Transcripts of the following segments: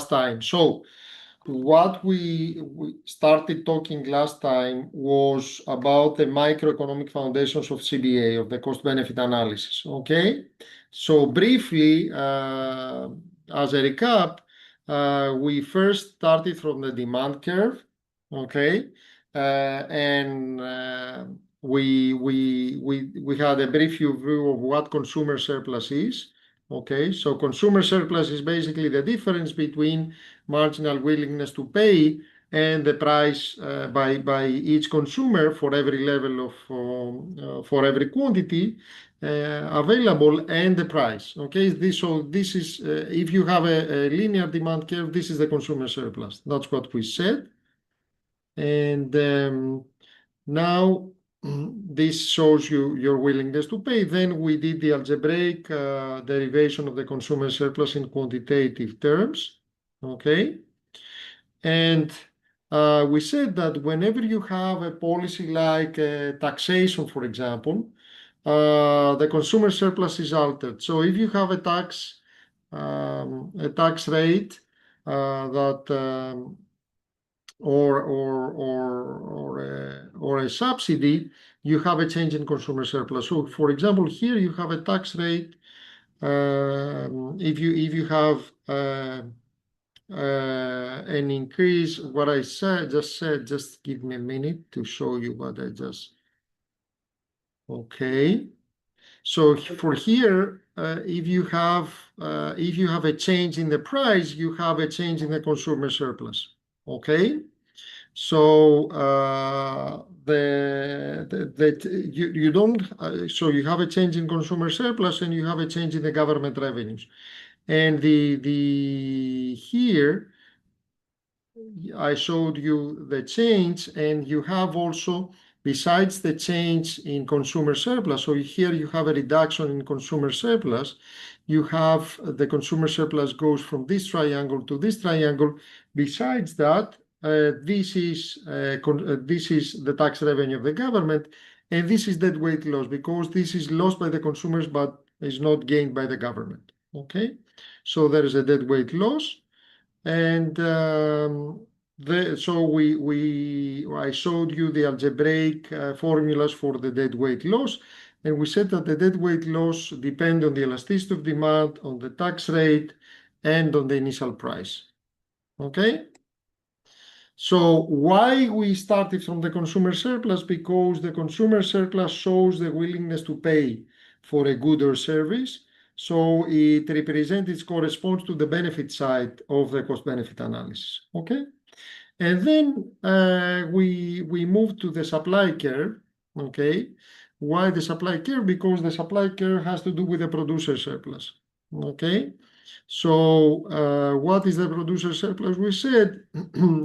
time. So what we started talking last time was about the microeconomic foundations of CBA, of the cost-benefit analysis. Okay, so briefly, as a recap, we first started from the demand curve. Okay, and we had a brief view of what consumer surplus is. Okay, so consumer surplus is basically the difference between marginal willingness to pay and the price by each consumer for every level of for every quantity available and the price. Okay, this is if you have a linear demand curve, this is the consumer surplus. That's what we said. And now this shows you your willingness to pay. Then we did the algebraic derivation of the consumer surplus in quantitative terms. Okay, and we said that whenever you have a policy like taxation, for example, the consumer surplus is altered. So if you have a tax rate that or a subsidy, you have a change in consumer surplus. So, for example, here you have a tax rate. If you have an increase, what I just said, just give me a minute to show you what I just. Okay, so for here, if you have a change in the price, you have a change in the consumer surplus. Okay, so you don't. So you have a change in consumer surplus and you have a change in the government revenues, and here I showed you the change, and you have also, besides the change in consumer surplus, so here you have a reduction in consumer surplus. You have the consumer surplus goes from this triangle to this triangle. Besides that, this is the tax revenue of the government, and this is deadweight loss, because this is lost by the consumers but is not gained by the government. Okay, so there is a deadweight loss. And so I showed you the algebraic formulas for the deadweight loss, and we said that the deadweight loss depend on the elasticity of demand, on the tax rate, and on the initial price. Okay, so why we started from the consumer surplus? Because the consumer surplus shows the willingness to pay for a good or service. So it represents, it corresponds to the benefit side of the cost-benefit analysis. Okay, and then we moved to the supply curve. Okay, why the supply curve? Because the supply curve has to do with the producer surplus. Okay, so what is the producer surplus? We said,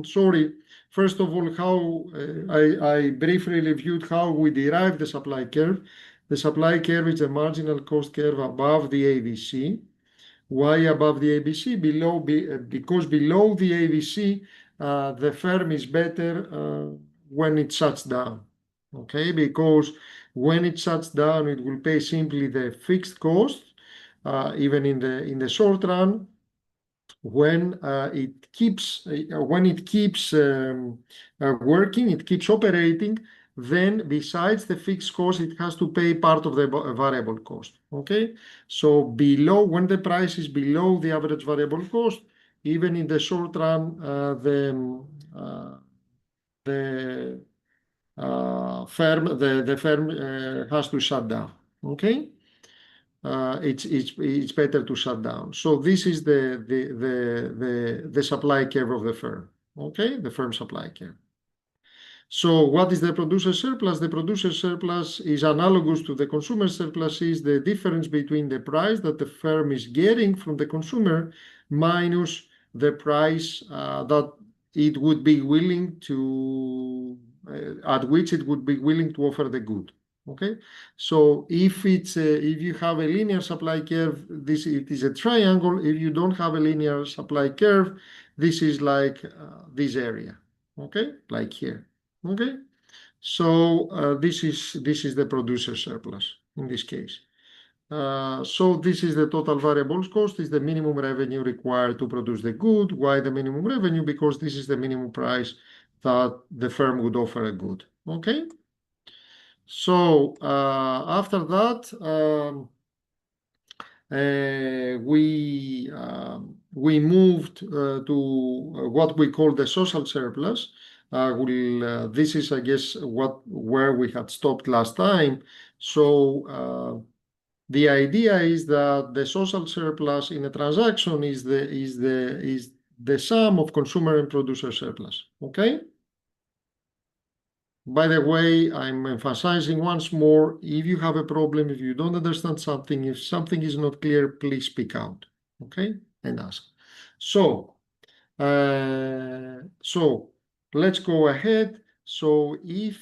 sorry, first of all, how I briefly reviewed how we derived the supply curve. The supply curve is a marginal cost curve above the ABC. Why above the ABC? Because below the ABC, the firm is better when it shuts down. Okay, because when it shuts down, it will pay simply the fixed cost, even in the short run. When it keeps working, it keeps operating, then besides the fixed cost, it has to pay part of the variable cost. Okay, so when the price is below the average variable cost, even in the short run, the firm has to shut down. Okay, it's better to shut down. So this is the supply curve of the firm. Okay, the firm supply curve. So what is the producer surplus? The producer surplus is analogous to the consumer surplus, is the difference between the price that the firm is getting from the consumer minus the price that it would be willing to, at which it would be willing to offer the good. Okay, so if you have a linear supply curve, it is a triangle. If you don't have a linear supply curve, this is like this area. Okay, like here. Okay, so this is the producer surplus in this case. So this is the total variable cost, is the minimum revenue required to produce the good. Why the minimum revenue? Because this is the minimum price that the firm would offer a good. Okay. So after that, we moved to what we call the social surplus. This is, I guess, where we had stopped last time. So the idea is that the social surplus in a transaction is the sum of consumer and producer surplus. Okay. By the way, I'm emphasizing once more, if you have a problem, if you don't understand something, if something is not clear, please speak out, okay, and ask. So let's go ahead. So if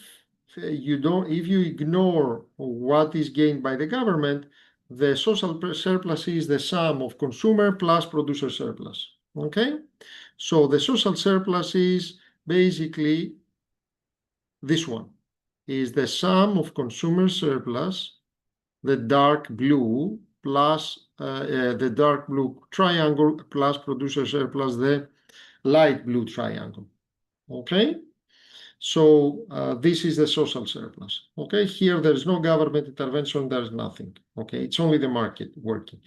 you ignore what is gained by the government, the social surplus is the sum of consumer plus producer surplus, okay? So the social surplus is basically this one, is the sum of consumer surplus, the dark blue, plus the dark blue triangle, plus producer surplus, the light blue triangle. Okay. So this is the social surplus. Okay. Here there is no government intervention. There's nothing. Okay. It's only the market working.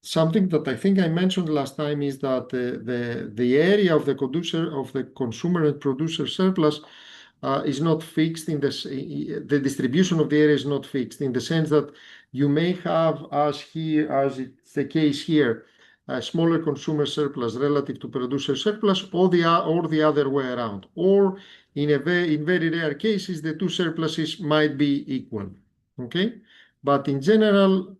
Something that I think I mentioned last time is that the area of the consumer and producer surplus is not fixed in this. The distribution of the area is not fixed in the sense that you may have, as it's the case here, a smaller consumer surplus relative to producer surplus, or the other way around. Or in very rare cases, the two surpluses might be equal. Okay, but in general,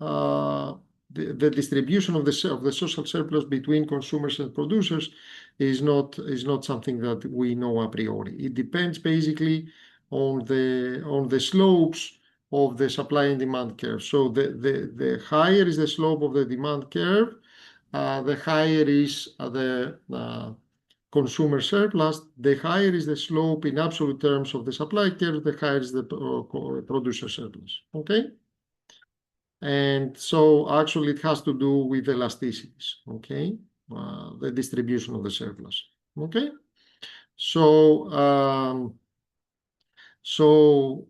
the distribution of the social surplus between consumers and producers is not something that we know a priori. It depends basically on the slopes of the supply and demand curve. So the higher is the slope of the demand curve, the higher is the consumer surplus, the higher is the slope in absolute terms of the supply curve, the higher is the producer surplus. Okay. And so actually it has to do with elasticities, okay? The distribution of the surplus, okay? So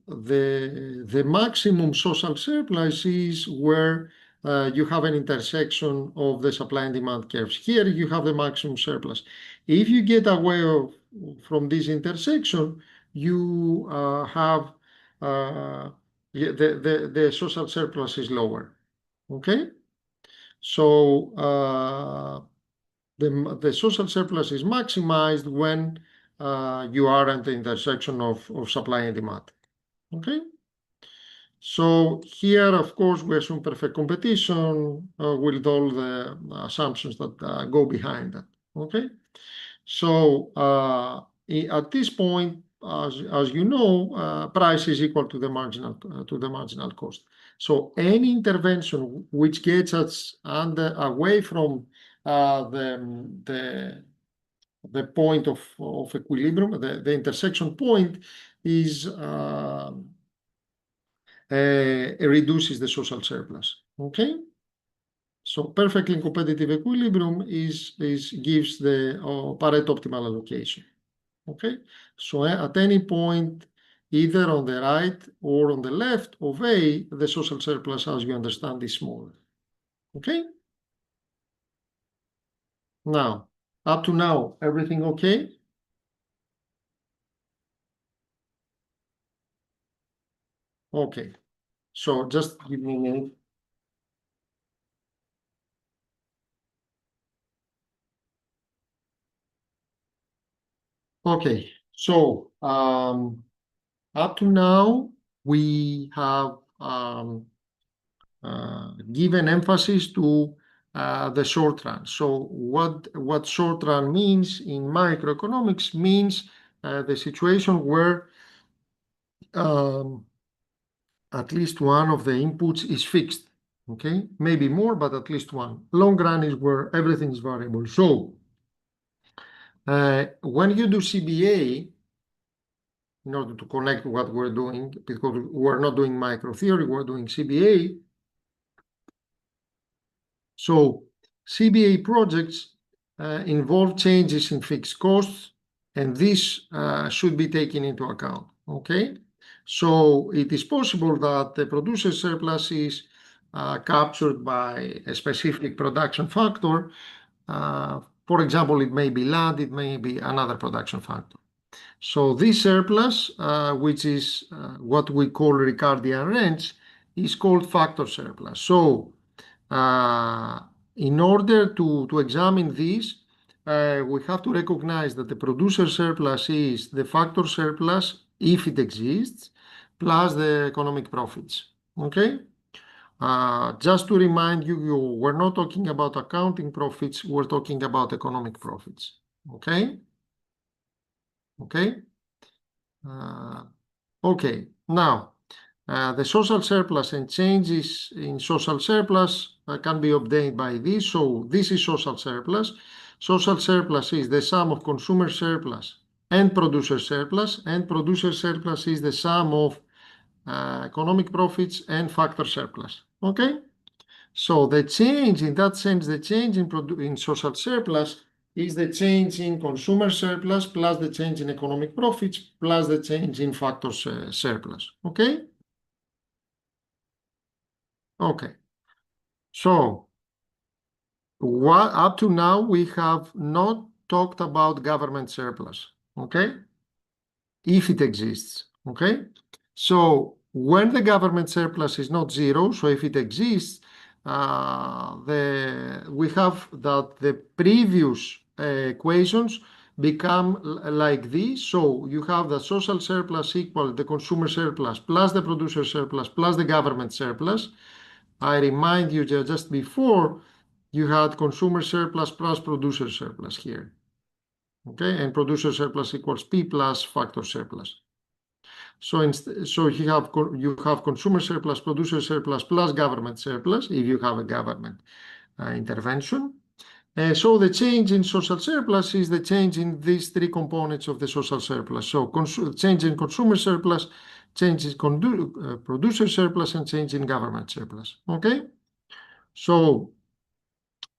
the maximum social surplus is where you have an intersection of the supply and demand curves. Here you have the maximum surplus. If you get away from this intersection, you have the social surplus is lower. Okay, so the social surplus is maximized when you are at the intersection of supply and demand. Okay, so here, of course, we assume perfect competition with all the assumptions that go behind that. Okay, so at this point, as you know, price is equal to the marginal cost. So any intervention which gets us away from the point of equilibrium, the intersection point, is reduces the social surplus. Okay. So perfectly competitive equilibrium gives the Pareto optimal allocation. Okay, so at any point, either on the right or on the left of A, the social surplus, as you understand, is smaller. Okay. Now, up to now, everything okay? Okay. So just give me a minute. Okay, so up to now, we have given emphasis to the short run. So what short run means in microeconomics means the situation where at least one of the inputs is fixed. Okay, maybe more, but at least one. Long run is where everything is variable. So when you do CBA, in order to connect what we're doing, because we're not doing micro theory, we're doing CBA. So CBA projects involve changes in fixed costs, and this should be taken into account. Okay, so it is possible that the producer surplus is captured by a specific production factor. For example, it may be land, it may be another production factor. So this surplus, which is what we call Ricardian rents, is called factor surplus. So uh, in order to examine this, we have to recognize that the producer surplus is the factor surplus, if it exists, plus the economic profits. Okay? Just to remind you, we're not talking about accounting profits, we're talking about economic profits. Okay? Okay? Okay. Now, the social surplus and changes in social surplus can be obtained by this. So this is social surplus. Social surplus is the sum of consumer surplus and producer surplus, and producer surplus is the sum of economic profits and factor surplus. Okay? So the change, in that sense, the change in social surplus is the change in consumer surplus plus the change in economic profits plus the change in factor surplus. Okay? Okay. So up to now, we have not talked about government surplus. Okay? If it exists. Okay? So when the government surplus is not zero, so if it exists, we have that the previous equations become like this. So you have the social surplus equal the consumer surplus plus the producer surplus plus the government surplus. I remind you that just before you had consumer surplus plus producer surplus here. Okay, and producer surplus equals P plus factor surplus. So you have consumer surplus, producer surplus plus government surplus if you have a government intervention. So the change in social surplus is the change in these three components of the social surplus. So change in consumer surplus, change in producer surplus, and change in government surplus. Okay? So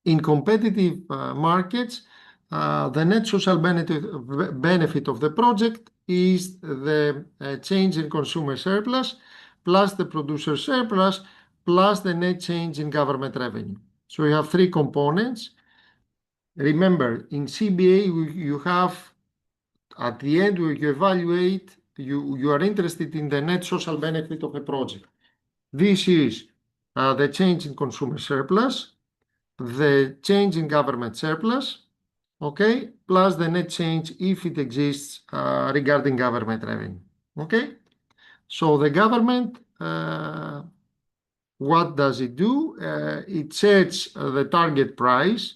in competitive markets, the net social benefit of the project is the change in consumer surplus plus the producer surplus plus the net change in government revenue. So you have three components. Remember, in CBA, you have at the end where you evaluate, you are interested in the net social benefit of a project. This is the change in consumer surplus, the change in government surplus, okay, plus the net change if it exists regarding government revenue. Okay, so the government, what does it do? It sets the target price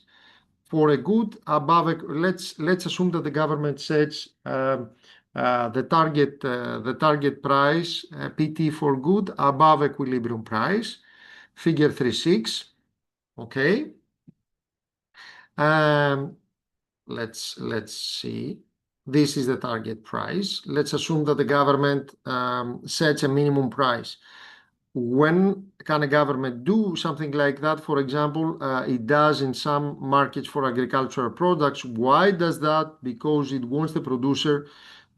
for a good above. Let's assume that the government sets the target price PT for good above equilibrium price, figure 3.6. Okay. Let's see. This is the target price. Let's assume that the government sets a minimum price. When can a government do something like that? For example, it does in some markets for agricultural products. Why does that? Because it wants the producer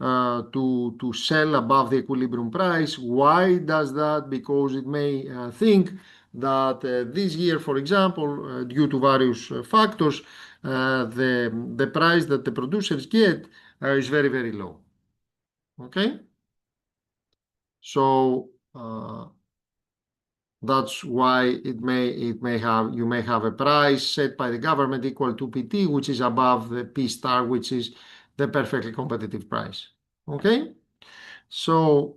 to sell above the equilibrium price. Why does that? Because it may think that this year, for example, due to various factors, the price that the producers get is very, very low. Okay? So that's why you may have a price set by the government equal to PT, which is above the P star, which is the perfectly competitive price. Okay? So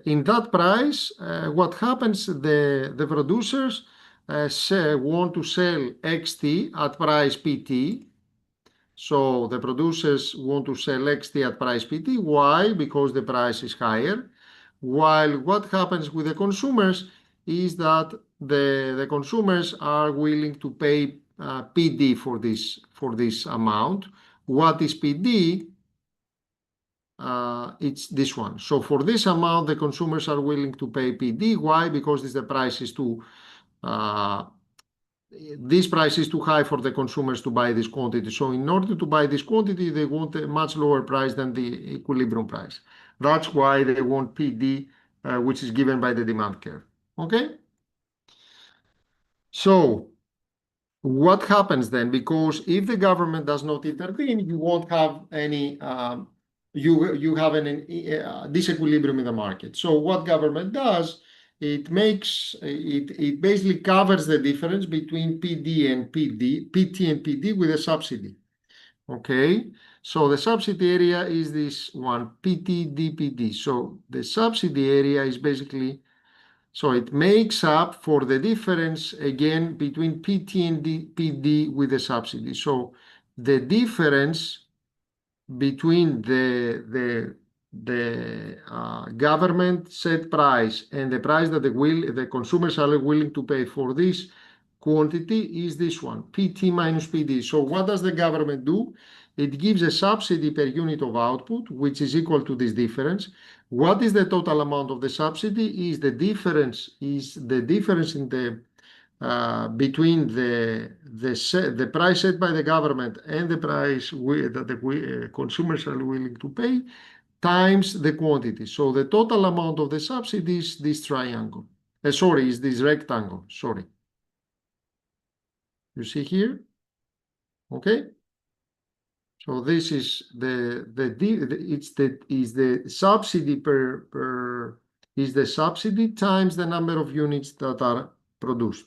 in that price, what happens? The producers want to sell XT at price PT. So the producers want to sell XT at price PT. Why? Because the price is higher. While what happens with the consumers is that the consumers are willing to pay PD for this amount. What is PD? It's this one. So for this amount, the consumers are willing to pay PD. Why? Because the price is too this price is too high for the consumers to buy this quantity. So in order to buy this quantity, they want a much lower price than the equilibrium price. That's why they want PD, which is given by the demand curve. Okay? So what happens then? Because if the government does not intervene, you won't have any, you have an disequilibrium in the market. So what government does, it basically covers the difference between PT and PD with a subsidy. Okay, so the subsidy area is this one, PT DPD. So the subsidy area is basically, so it makes up for the difference again between PT and PD with the subsidy. So the difference between the government set price and the price that the consumers are willing to pay for this quantity is this one, PT minus PD. So what does the government do? It gives a subsidy per unit of output, which is equal to this difference. What is the total amount of the subsidy? Is the difference in the between the price set by the government and the price that the consumers are willing to pay times the quantity. So the total amount of the subsidy is this triangle. Is this rectangle. Sorry. You see here? Okay. So this is the subsidy times the number of units that are produced.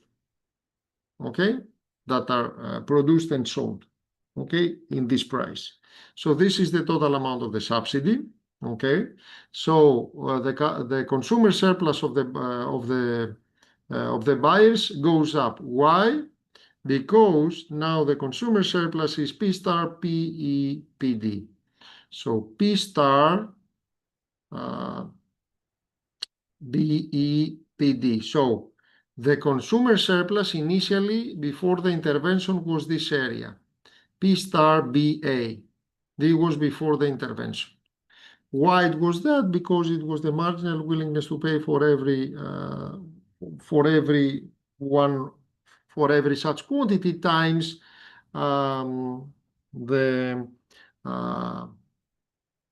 Okay, that are produced and sold, okay, in this price. So this is the total amount of the subsidy. Okay, so the consumer surplus of the buyers goes up. Why? Because now the consumer surplus is P star PEPD. So P star BEPD. So the consumer surplus initially before the intervention was this area, P star BA. This was before the intervention. Why it was that? Because it was the marginal willingness to pay for every such quantity times the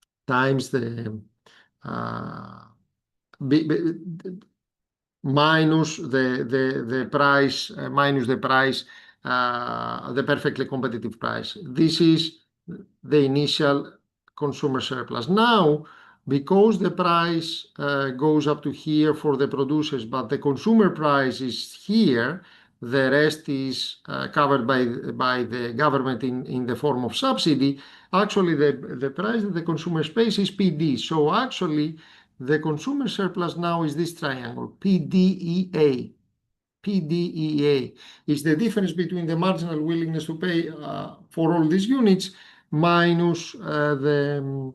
minus the price, the perfectly competitive price. This is the initial consumer surplus. Now, because the price goes up to here for the producers, but the consumer price is here, the rest is covered by the government in the form of subsidy. Actually, the price that the consumer pays is PD. So actually, the consumer surplus now is this triangle, PDEA. PDEA is the difference between the marginal willingness to pay for all these units minus the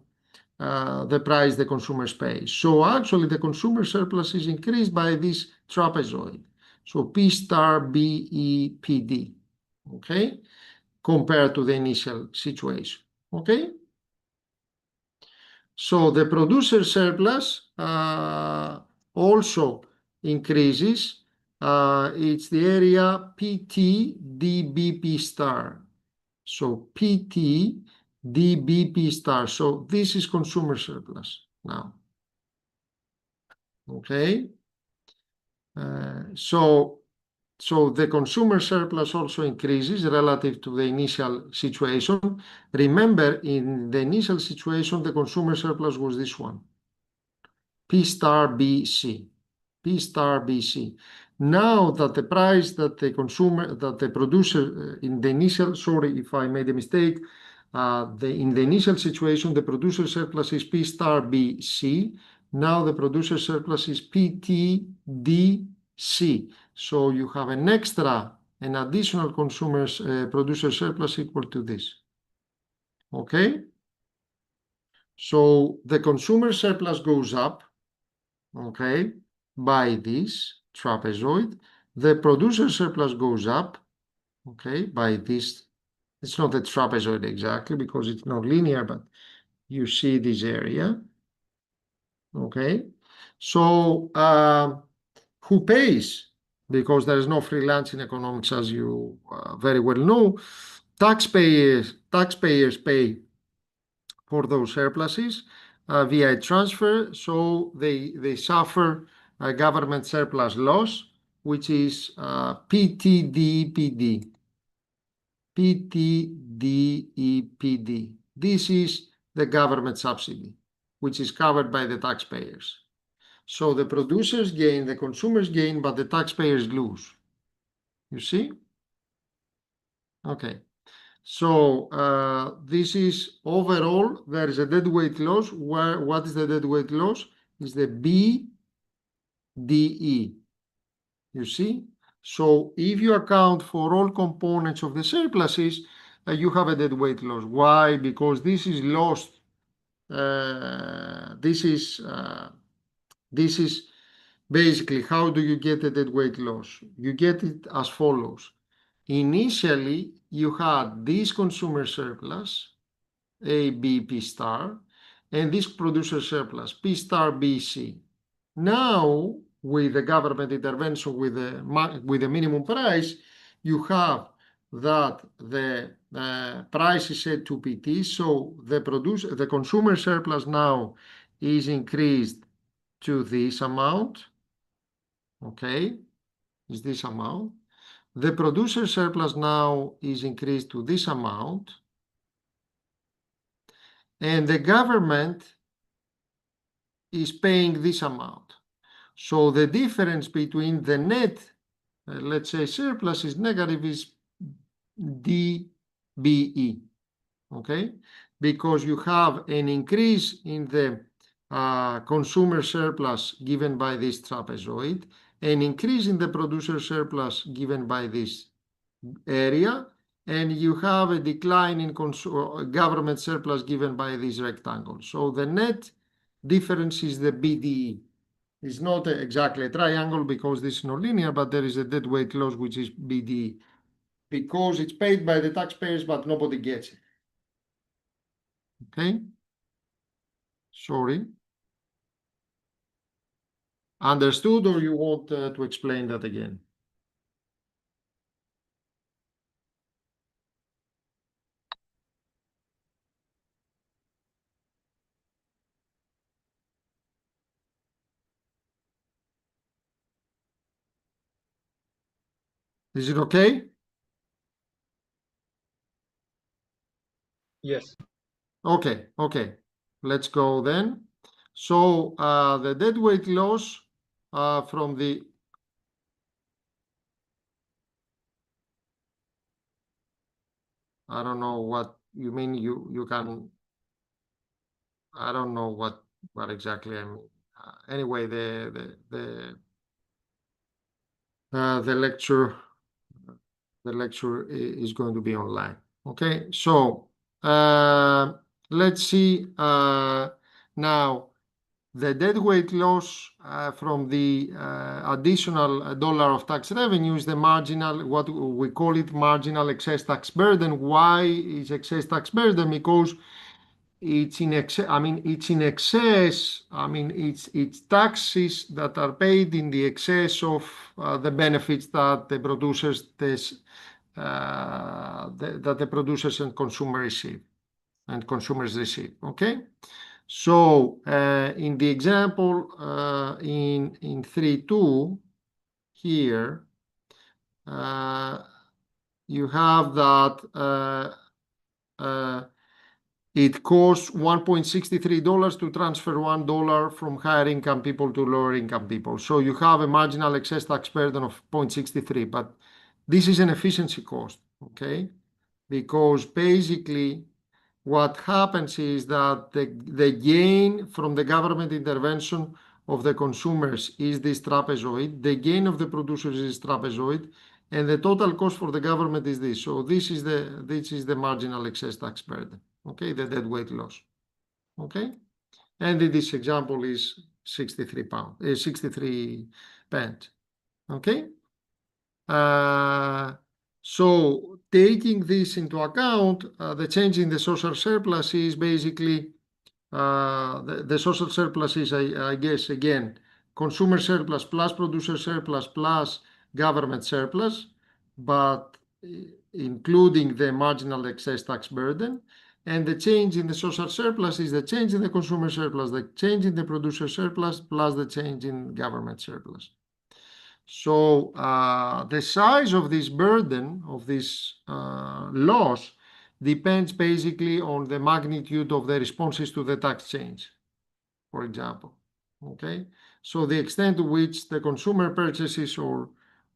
price the consumers pay. So actually the consumer surplus is increased by this trapezoid. So P star BEPD, okay, compared to the initial situation, okay? So the producer surplus also increases. It's the area PT DBP star. So PT DBP star. So this is consumer surplus now. Okay. So the consumer surplus also increases relative to the initial situation. Remember, in the initial situation, the consumer surplus was this one, P star BC, P star BC. Now that the price that the producer in the initial, sorry if I made a mistake, in the initial situation, the producer surplus is P star BC. Now the producer surplus is PTDC. So you have an additional producer surplus equal to this. Okay? So the consumer surplus goes up, okay, by this trapezoid. The producer surplus goes up, okay, by this. It's not a trapezoid exactly because it's not linear, but you see this area. Okay, so who pays? because there is no free lunch in economics, as you very well know. Taxpayers pay for those surpluses via transfer, so they suffer a government surplus loss, which is PTDEPD. PTDEPD. This is the government subsidy, which is covered by the taxpayers. So the producers gain, the consumers gain, but the taxpayers lose. You see? Okay. So this is overall, there is a deadweight loss. What is the deadweight loss? Is the BDE. You see? So if you account for all components of the surpluses, you have a deadweight loss. Why? Because this is lost. This is basically, how do you get a deadweight loss? You get it as follows. Initially, you had this consumer surplus, A, B, P star, and this producer surplus, P star, B, C. Now, with the government intervention with the minimum price, you have that the price is set to PT, so the consumer surplus now is increased to this amount, okay, is this amount. The producer surplus now is increased to this amount, and the government is paying this amount. So the difference between the net, let's say surplus is negative, is DBE, okay? Because you have an increase in the consumer surplus given by this trapezoid, an increase in the producer surplus given by this area, and you have a decline in government surplus given by this rectangle. So the net difference is the BDE. It's not exactly a triangle because this is not linear, but there is a deadweight loss, which is BDE, because it's paid by the taxpayers, but nobody gets it. Okay? Sorry. Understood, or you want to explain that again? Is it okay? Yes. Okay, okay. Let's go then. So the deadweight loss from the I don't know what you mean. You can. I don't know what exactly I mean. Anyway, the lecture is going to be online. Okay, so let's see now the deadweight loss from the additional dollar of tax revenue is the marginal, what we call it, marginal excess tax burden. Why is excess tax burden? Because it's in excess. I mean, it's in excess. I mean, it's taxes that are paid in the excess of the benefits that the producers that the producers and consumers receive. Okay, so in the example in 3.2 here, you have that. It costs $1.63 to transfer $1 from higher income people to lower income people. So you have a marginal excess tax burden of 0.63, but this is an efficiency cost, okay? Because basically what happens is that the gain from the government intervention of the consumers is this trapezoid, the gain of the producers is trapezoid, and the total cost for the government is this. So this is the marginal excess tax burden. Okay, the deadweight loss. Okay, and in this example is 63 pence. Okay, so taking this into account, the change in the social surplus is basically the social surplus is, I guess, again, consumer surplus plus producer surplus plus government surplus, but including the marginal excess tax burden. And the change in the social surplus is the change in the consumer surplus, the change in the producer surplus, plus the change in government surplus. So the size of this burden, of this loss, depends basically on the magnitude of the responses to the tax change, for example. Okay, so the extent to which the consumer purchases or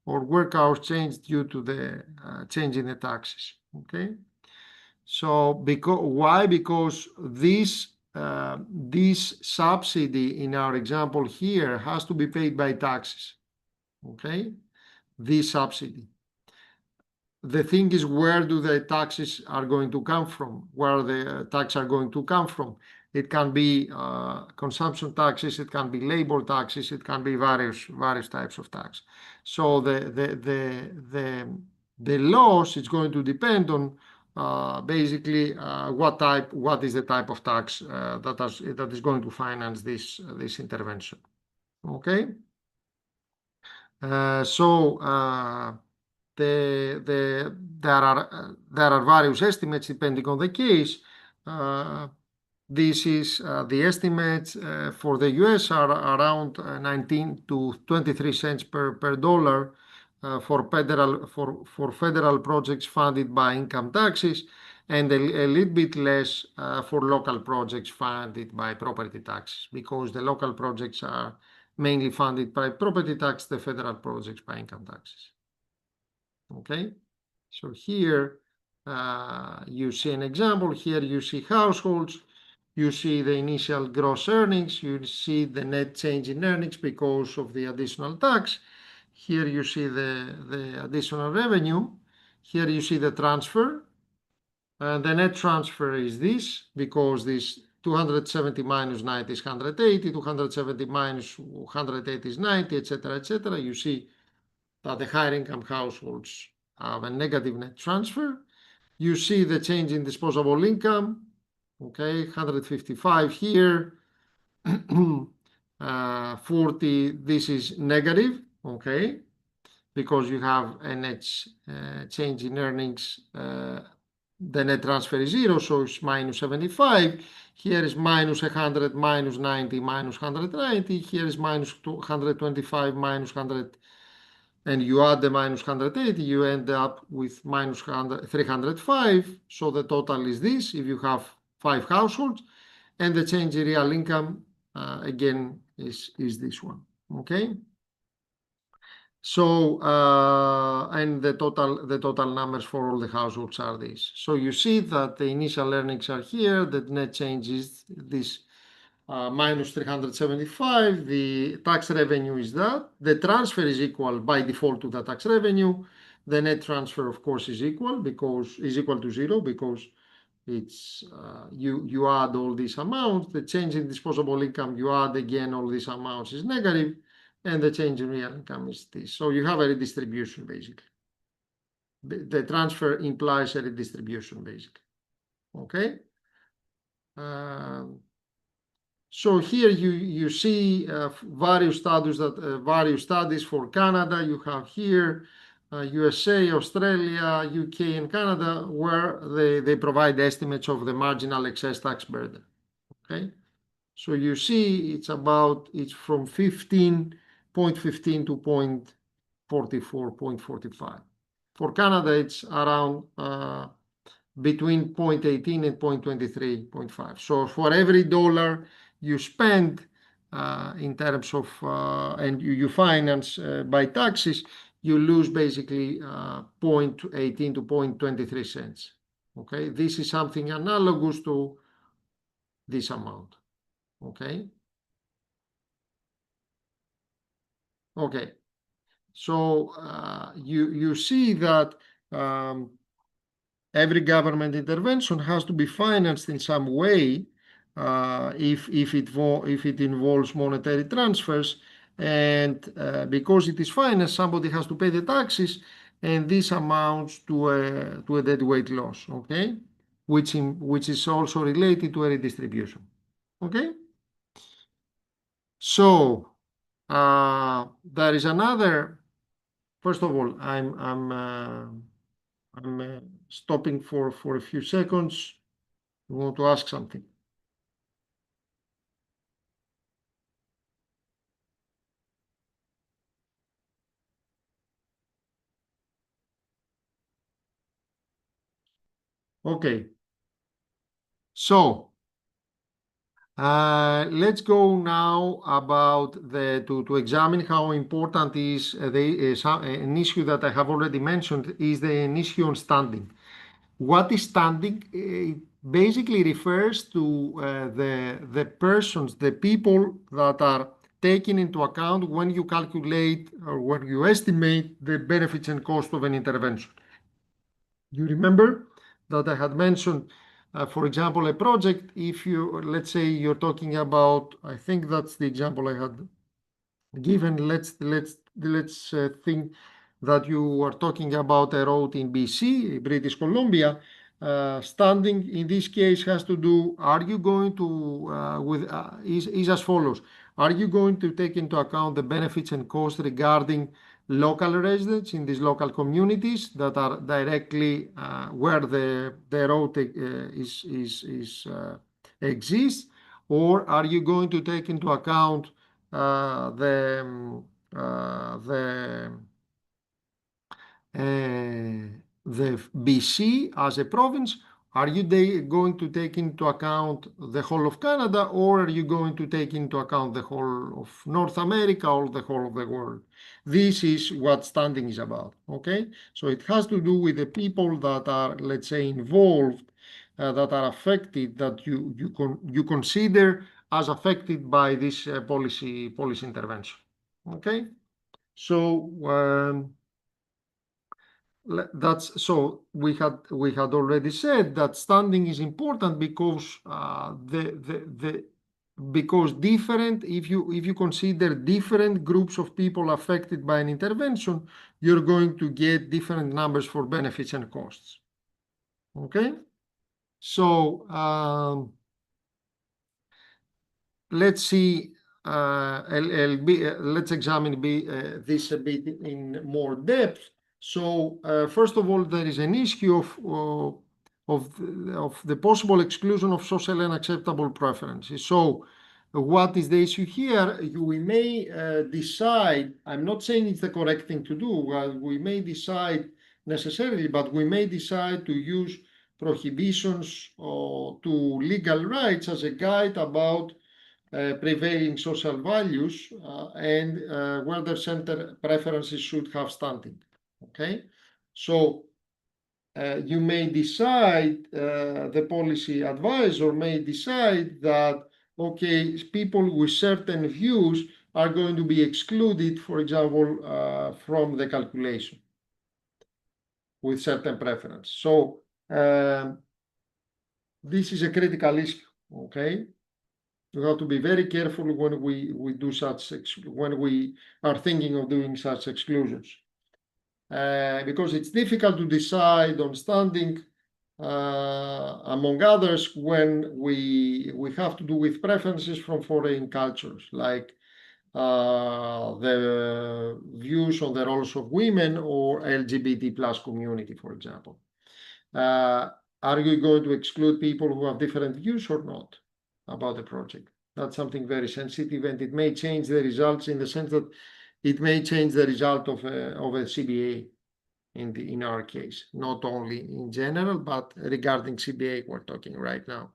work hours change due to the change in the taxes. Okay, so why? Because this subsidy in our example here has to be paid by taxes. Okay, this subsidy. The thing is, where do the taxes are going to come from? Where the taxes are going to come from? It can be consumption taxes, it can be labor taxes, it can be various types of tax. So the loss is going to depend on basically what is the type of tax that is going to finance this intervention. Okay. There are various estimates depending on the case. This is the estimates for the US are around 19 to 23 cents per dollar for federal projects funded by income taxes, and a little bit less for local projects funded by property taxes, because the local projects are mainly funded by property tax, the federal projects by income taxes. Okay, so here you see an example. Here you see households, you see the initial gross earnings, you see the net change in earnings because of the additional tax. Here you see the additional revenue. Here you see the transfer. And the net transfer is this, because this 270 minus 90 is 180, 270 minus 180 is 90, etc., etc. You see that the higher income households have a negative net transfer. You see the change in disposable income, okay, 155 here, 40, this is negative, okay, because you have a net change in earnings. The net transfer is 0, so it's minus 75. Here is minus 100, minus 90, minus 190. Here is minus 125, minus 100, and you add the minus 180, you end up with minus 305. So the total is this, if you have 5 households, and the change in real income, again, is this one, okay? So, and the total numbers for all the households are these. So you see that the initial earnings are here, the net change is this minus 375, the tax revenue is that, the transfer is equal by default to the tax revenue, the net transfer of course is equal to 0, because it's you add all these amounts, the change in disposable income, you add again all these amounts is negative, and the change in real income is this. So you have a redistribution basically. The transfer implies a redistribution basically. Okay. So here you see various studies for Canada. You have here USA, Australia, UK, and Canada, where they provide estimates of the marginal excess tax burden. Okay, so you see it's from 15.15 to 0.44, 0.45. For Canada, it's around between 0.18 and 0.23, 0.5. So for every dollar you spend in terms of and you finance by taxes, you lose basically 0.18 to 0.23 cents. Okay, this is something analogous to this amount. Okay. Okay. So you see that every government intervention has to be financed in some way if it involves monetary transfers, and because it is financed, somebody has to pay the taxes, and this amounts to a deadweight loss, okay, which is also related to a redistribution. Okay, so there is another first of all, I'm stopping for a few seconds. I want to ask something. Okay. So let's go now about to examine how important is an issue that I have already mentioned is an issue on standing. What is standing? It basically refers to the persons, the people that are taken into account when you calculate or when you estimate the benefits and cost of an intervention. You remember that I had mentioned, for example, a project, if you, let's say you're talking about, I think that's the example I had given, let's think that you are talking about a road in BC, British Columbia. Standing in this case has to do, are you going to, is as follows. Are you going to take into account the benefits and costs regarding local residents in these local communities that are directly where the road exists? Or are you going to take into account the BC as a province? Are you going to take into account the whole of Canada, or are you going to take into account the whole of North America or the whole of the world? This is what standing is about, okay? So it has to do with the people that are, let's say, involved, that are affected, that you consider as affected by this policy intervention, okay? So that's so we had already said that standing is important because because different, if you consider different groups of people affected by an intervention, you're going to get different numbers for benefits and costs, okay? So let's see, let's examine this a bit in more depth. So first of all, there is an issue of the possible exclusion of social and acceptable preferences. So what is the issue here? We may decide, I'm not saying it's the correct thing to do, we may decide necessarily, but we may decide to use prohibitions to legal rights as a guide about prevailing social values and whether center preferences should have standing, okay? So you may decide, the policy advisor may decide that, okay, people with certain views are going to be excluded, for example, from the calculation with certain preference. So this is a critical issue, okay? We have to be very careful when we do such, when we are thinking of doing such exclusions. Because it's difficult to decide on standing, among others, when we have to do with preferences from foreign cultures, like the views on the roles of women or LGBT plus community, for example. Are you going to exclude people who have different views or not about the project? That's something very sensitive, and it may change the results in the sense that it may change the result of a CBA in our case, not only in general, but regarding CBA we're talking right now.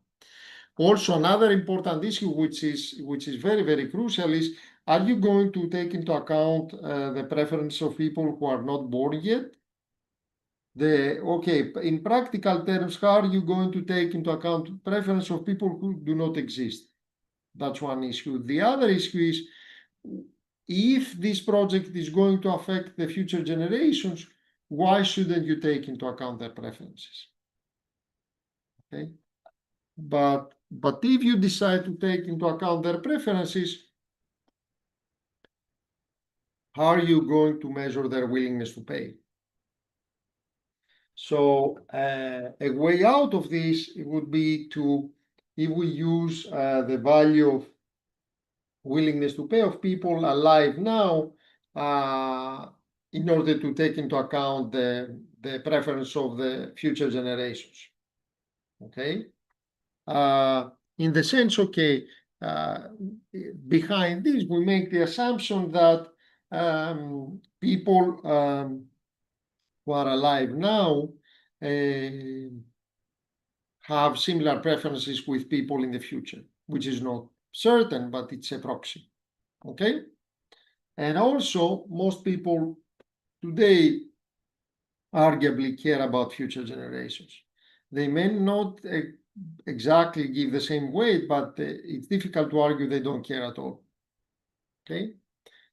Also, another important issue, which is very, very crucial, is are you going to take into account the preference of people who are not born yet? Okay, in practical terms, how are you going to take into account preference of people who do not exist? That's one issue. The other issue is if this project is going to affect the future generations, why shouldn't you take into account their preferences? Okay, but if you decide to take into account their preferences, how are you going to measure their willingness to pay? So a way out of this would be to, if we use the value of willingness to pay of people alive now, in order to take into account the preference of the future generations. Okay? In the sense, okay, behind this, we make the assumption that people who are alive now have similar preferences with people in the future, which is not certain, but it's a proxy. Okay? And also, most people today arguably care about future generations. They may not exactly give the same weight, but it's difficult to argue they don't care at all. Okay?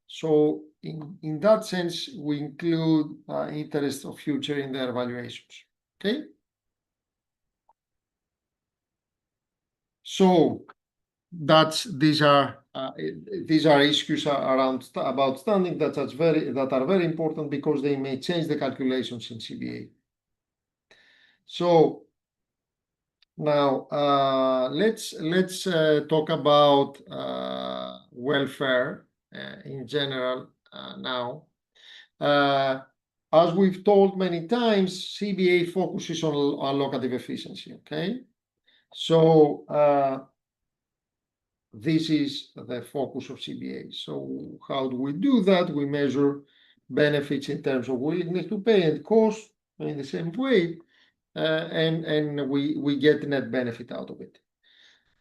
So in that sense, we include interest of future in their evaluations. Okay? So these are issues around about standing that are very important because they may change the calculations in CBA. So now let's talk about welfare in general now. As we've told many times, CBA focuses on allocative efficiency. Okay, so this is the focus of CBA. So how do we do that? We measure benefits in terms of willingness to pay and cost in the same way, and we get the net benefit out of it.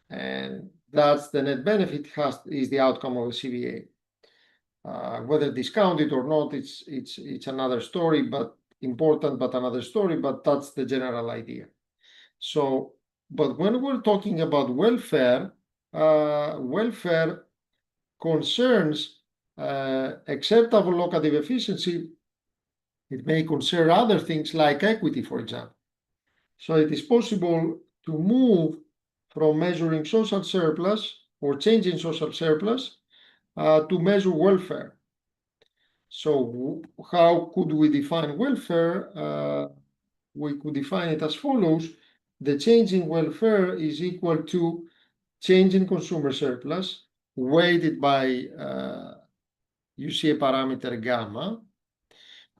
And that's the net benefit is the outcome of a CBA. Whether discounted or not, it's another story, but important, but another story, but that's the general idea. So, but when we're talking about welfare, welfare concerns acceptable locative efficiency. It may concern other things like equity, for example. So it is possible to move from measuring social surplus or changing social surplus to measure welfare. So how could we define welfare? We could define it as follows. The change in welfare is equal to change in consumer surplus weighted by, you see a parameter gamma,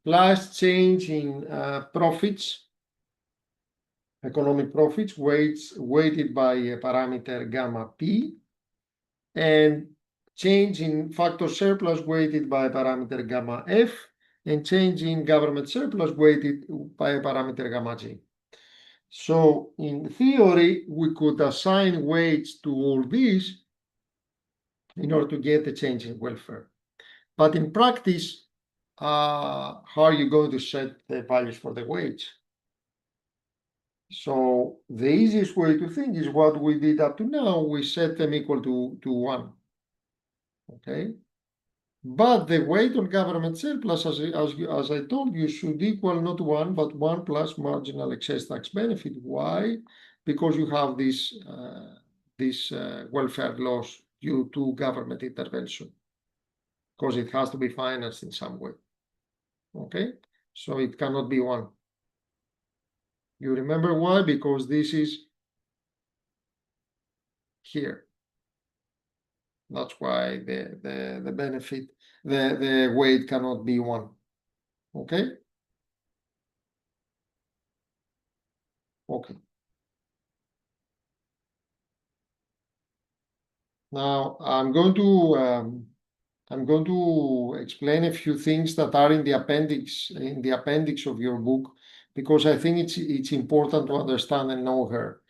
plus change in profits, economic profits, weighted by a parameter gamma p, and change in factor surplus weighted by a parameter gamma f, and change in government surplus weighted by a parameter gamma g. So in theory, we could assign weights to all these in order to get the change in welfare. But in practice, how are you going to set the values for the weights? So the easiest way to think is what we did up to now. We set them equal to 1. Okay? But the weight on government surplus, as I told you, should equal not 1, but 1 plus marginal excess tax benefit. Why? Because you have this welfare loss due to government intervention, because it has to be financed in some way. Okay? So it cannot be 1. You remember why? Because this is here. That's why the benefit, the weight cannot be 1. Okay? Okay. Now I'm going to explain a few things that are in the appendix of your book, because I think it's important to understand and know her.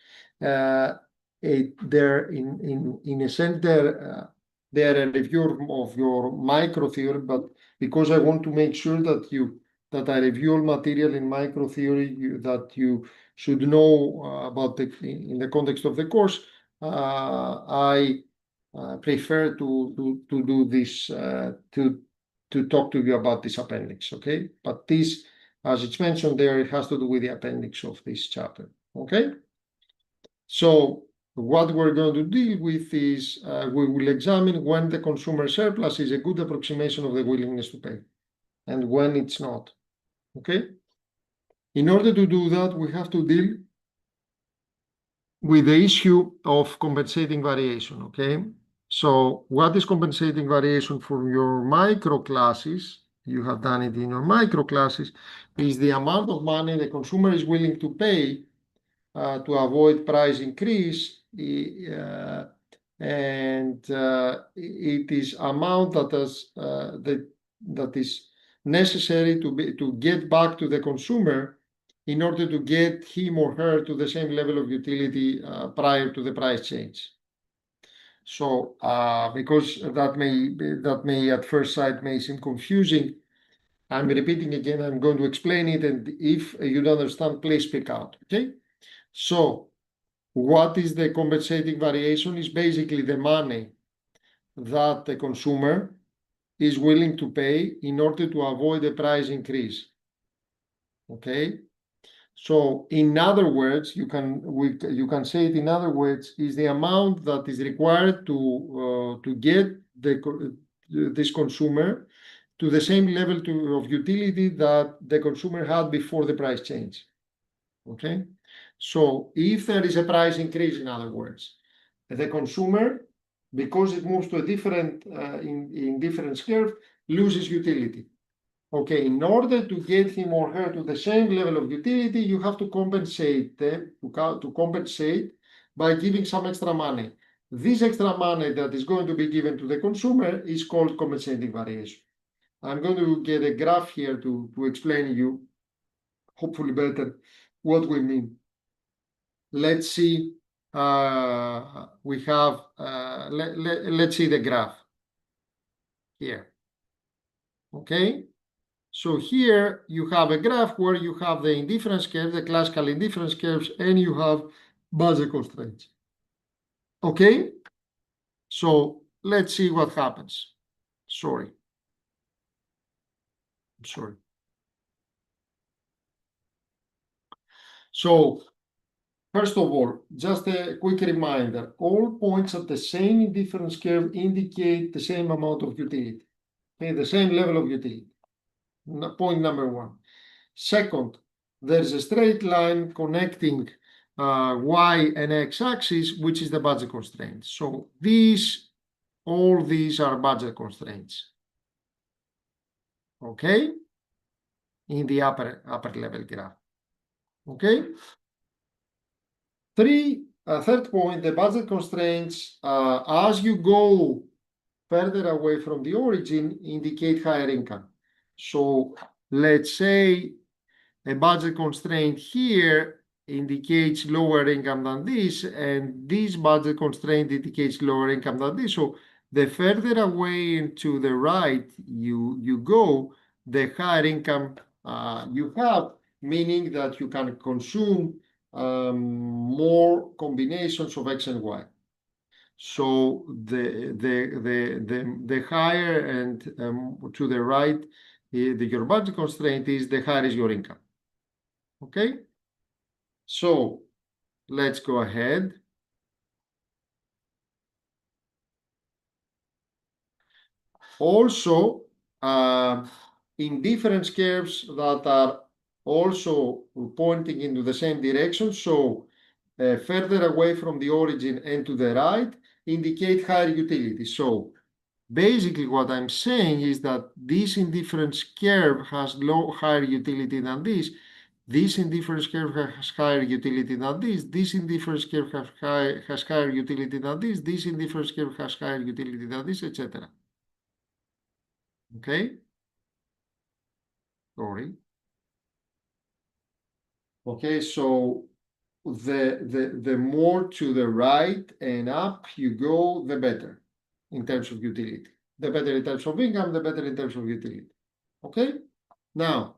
There in a sense they're a review of your micro theory, but because I want to make sure that I review all material in micro theory that you should know about in the context of the course, I prefer to do this to talk to you about this appendix. Okay, but this, as it's mentioned there, it has to do with the appendix of this chapter. Okay, so what we're going to deal with is we will examine when the consumer surplus is a good approximation of the willingness to pay and when it's not. Okay, in order to do that, we have to deal with the issue of compensating variation. Okay, so what is compensating variation for your micro classes you have done it in your micro classes, is the amount of money the consumer is willing to pay to avoid price increase, and it is amount that is necessary to get back to the consumer in order to get him or her to the same level of utility prior to the price change. So because that may at first sight may seem confusing, I'm repeating again, I'm going to explain it, and if you don't understand, please speak out, okay? So what is the compensating variation? Is basically the money that the consumer is willing to pay in order to avoid a price increase, okay? So in other words, you can say it in other words, is the amount that is required to get this consumer to the same level of utility that the consumer had before the price change, okay? So if there is a price increase, in other words, the consumer, because it moves to a different in different curve, loses utility. Okay, in order to get him or her to the same level of utility, you have to compensate them to compensate by giving some extra money. This extra money that is going to be given to the consumer is called compensating variation. I'm going to get a graph here to explain you, hopefully better, what we mean. Let's see. We have. Let's see the graph here. Okay. So here you have a graph where you have the indifference curve, the classical indifference curves, and you have budget constraints. Okay. So let's see what happens. Sorry. So first of all, just a quick reminder, all points at the same indifference curve indicate the same amount of utility, okay, the same level of utility. Point number one. Second, there's a straight line connecting y and x axis, which is the budget constraint. So all these are budget constraints, okay, in the upper level graph, okay. Third point, the budget constraints, as you go further away from the origin, indicate higher income. So let's say a budget constraint here indicates lower income than this, and this budget constraint indicates lower income than this. So the further away to the right you go, the higher income you have, meaning that you can consume more combinations of X and Y. So the higher and to the right your budget constraint is, the higher is your income. Okay, so let's go ahead. Also, indifference curves that are also pointing into the same direction, so further away from the origin and to the right, indicate higher utility. So basically what I'm saying is that this indifference curve has higher utility than this. This indifference curve has higher utility than this. This indifference curve has higher utility than this. This indifference curve has higher utility than this, etc. Okay? Sorry. Okay, so the more to the right and up you go, the better in terms of utility. The better in terms of income, the better in terms of utility. Okay? Now,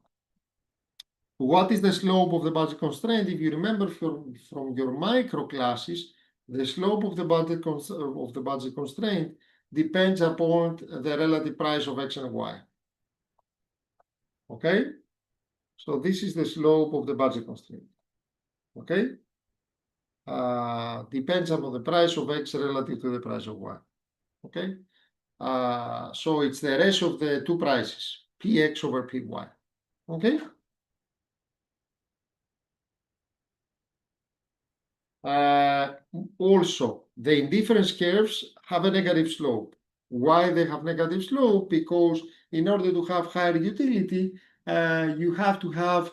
what is the slope of the budget constraint? If you remember from your micro classes, the slope of the budget constraint depends upon the relative price of X and Y. Okay? So this is the slope of the budget constraint. Okay? Depends upon the price of X relative to the price of Y. Okay? So it's the ratio of the two prices, Px over Py. Okay? Also, the indifference curves have a negative slope. Why they have negative slope? Because in order to have higher utility, you have to have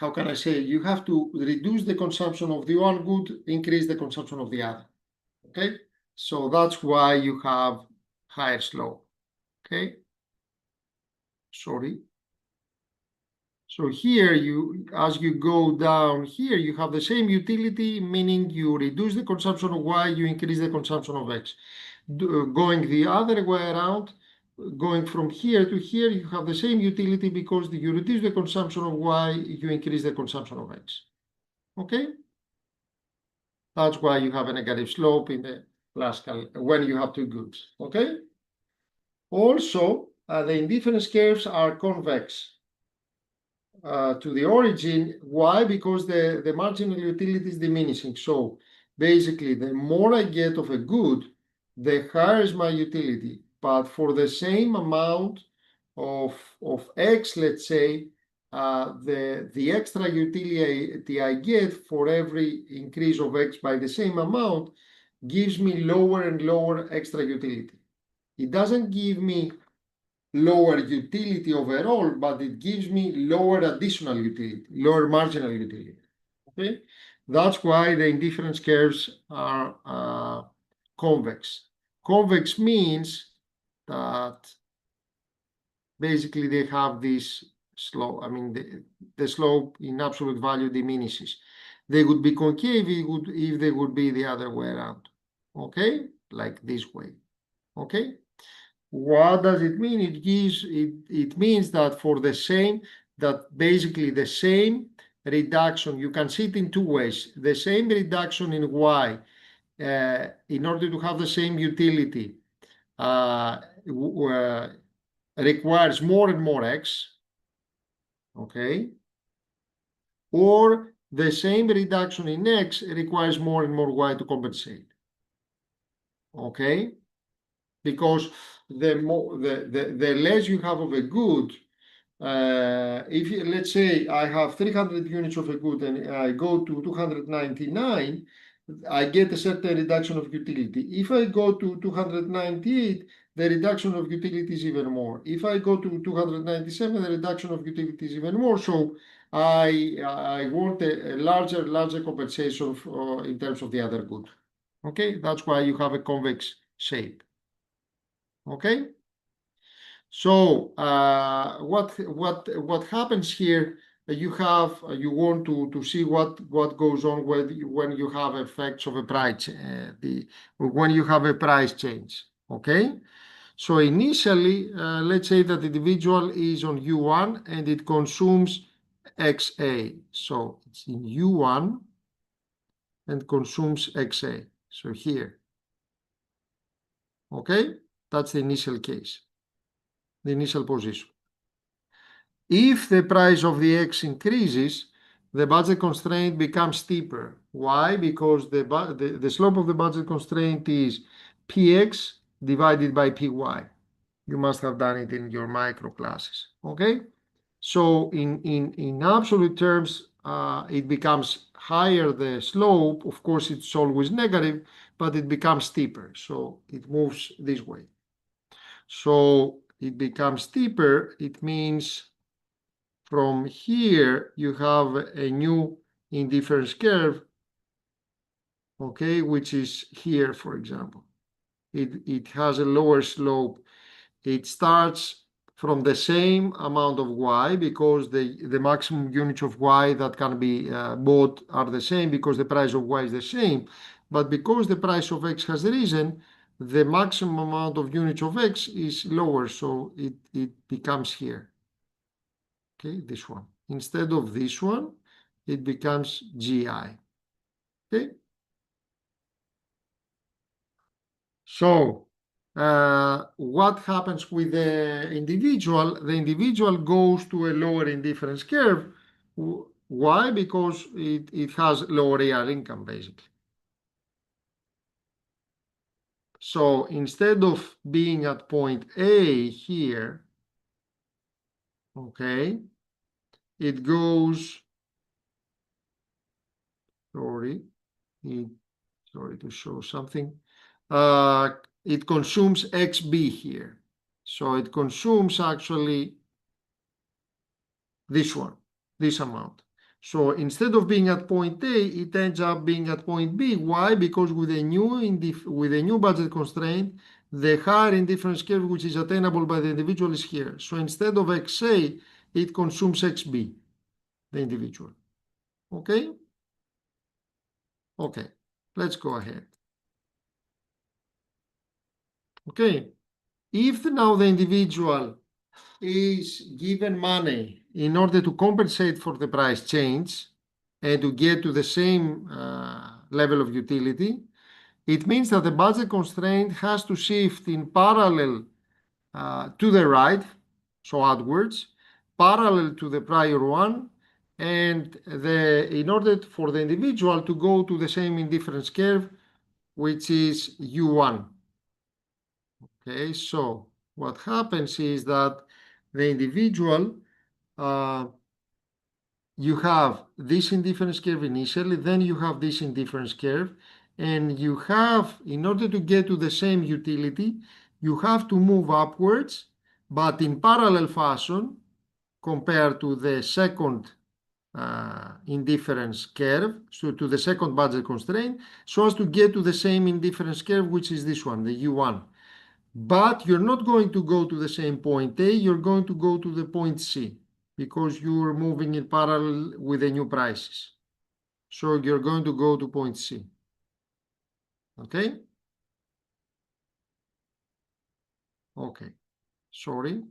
how can I say, you have to reduce the consumption of the one good, increase the consumption of the other. Okay, so that's why you have higher slope. Okay, sorry. So here as you go down here, you have the same utility, meaning you reduce the consumption of Y, you increase the consumption of X. Going the other way around, going from here to here, you have the same utility because you reduce the consumption of Y, you increase the consumption of X. Okay? That's why you have a negative slope in the classical when you have two goods. Okay? Also, the indifference curves are convex to the origin. Why? Because the marginal utility is diminishing. So basically, the more I get of a good, the higher is my utility. But for the same amount of X, let's say, the extra utility I get for every increase of X by the same amount gives me lower and lower extra utility. It doesn't give me lower utility overall, but it gives me lower additional utility, lower marginal utility. Okay, that's why the indifference curves are convex. Convex means that basically they have this slope. I mean, the slope in absolute value diminishes. They would be concave if they would be the other way around. Okay, like this way. Okay. What does it mean? It means that for the same, that basically the same reduction, you can see it in two ways. The same reduction in Y, in order to have the same utility, requires more and more X, okay? Or the same reduction in X requires more and more Y to compensate, okay? Because the less you have of a good, if let's say I have 300 units of a good and I go to 299, I get a certain reduction of utility. If I go to 298, the reduction of utility is even more. If I go to 297, the reduction of utility is even more. So I want a larger compensation in terms of the other good. Okay, that's why you have a convex shape. Okay, so what happens here? You want to see what goes on when you have effects of a price when you have a price change. Okay, so initially, let's say that the individual is on U1 and it consumes XA. So it's in U1 and consumes XA. So here. Okay, that's the initial case, the initial position. If the price of the X increases, the budget constraint becomes steeper. Why? Because the slope of the budget constraint is Px divided by Py. You must have done it in your micro classes. Okay? So in absolute terms, it becomes higher the slope. Of course, it's always negative, but it becomes steeper. So it moves this way. So it becomes steeper. It means from here you have a new indifference curve, okay, which is here, for example. It has a lower slope. It starts from the same amount of Y because the maximum units of Y that can be bought are the same because the price of Y is the same. But because the price of X has risen, the maximum amount of units of X is lower, so it becomes here. Okay, this one. Instead of this one, it becomes GI. Okay. So what happens with the individual? The individual goes to a lower indifference curve. Why? Because it has lower real income, basically. So instead of being at point A here, okay, it goes, sorry to show something. it consumes XB here. So it consumes actually this one, this amount. So instead of being at point A, it ends up being at point B. Why? Because with a new budget constraint, the higher indifference curve which is attainable by the individual is here. So instead of XA, it consumes XB, the individual. Okay? Okay, let's go ahead. Okay, if now the individual is given money in order to compensate for the price change and to get to the same level of utility, it means that the budget constraint has to shift in parallel to the right, so outwards, parallel to the prior one, and in order for the individual to go to the same indifference curve, which is U1. Okay, so what happens is that the individual, you have this indifference curve initially, then you have this indifference curve, and you have, in order to get to the same utility, you have to move upwards, but in parallel fashion compared to the second indifference curve, so to the second budget constraint, so as to get to the same indifference curve, which is this one, the U1. But you're not going to go to the same point A, you're going to go to the point C because you're moving in parallel with the new prices. So you're going to go to point C. Okay? Okay. Sorry.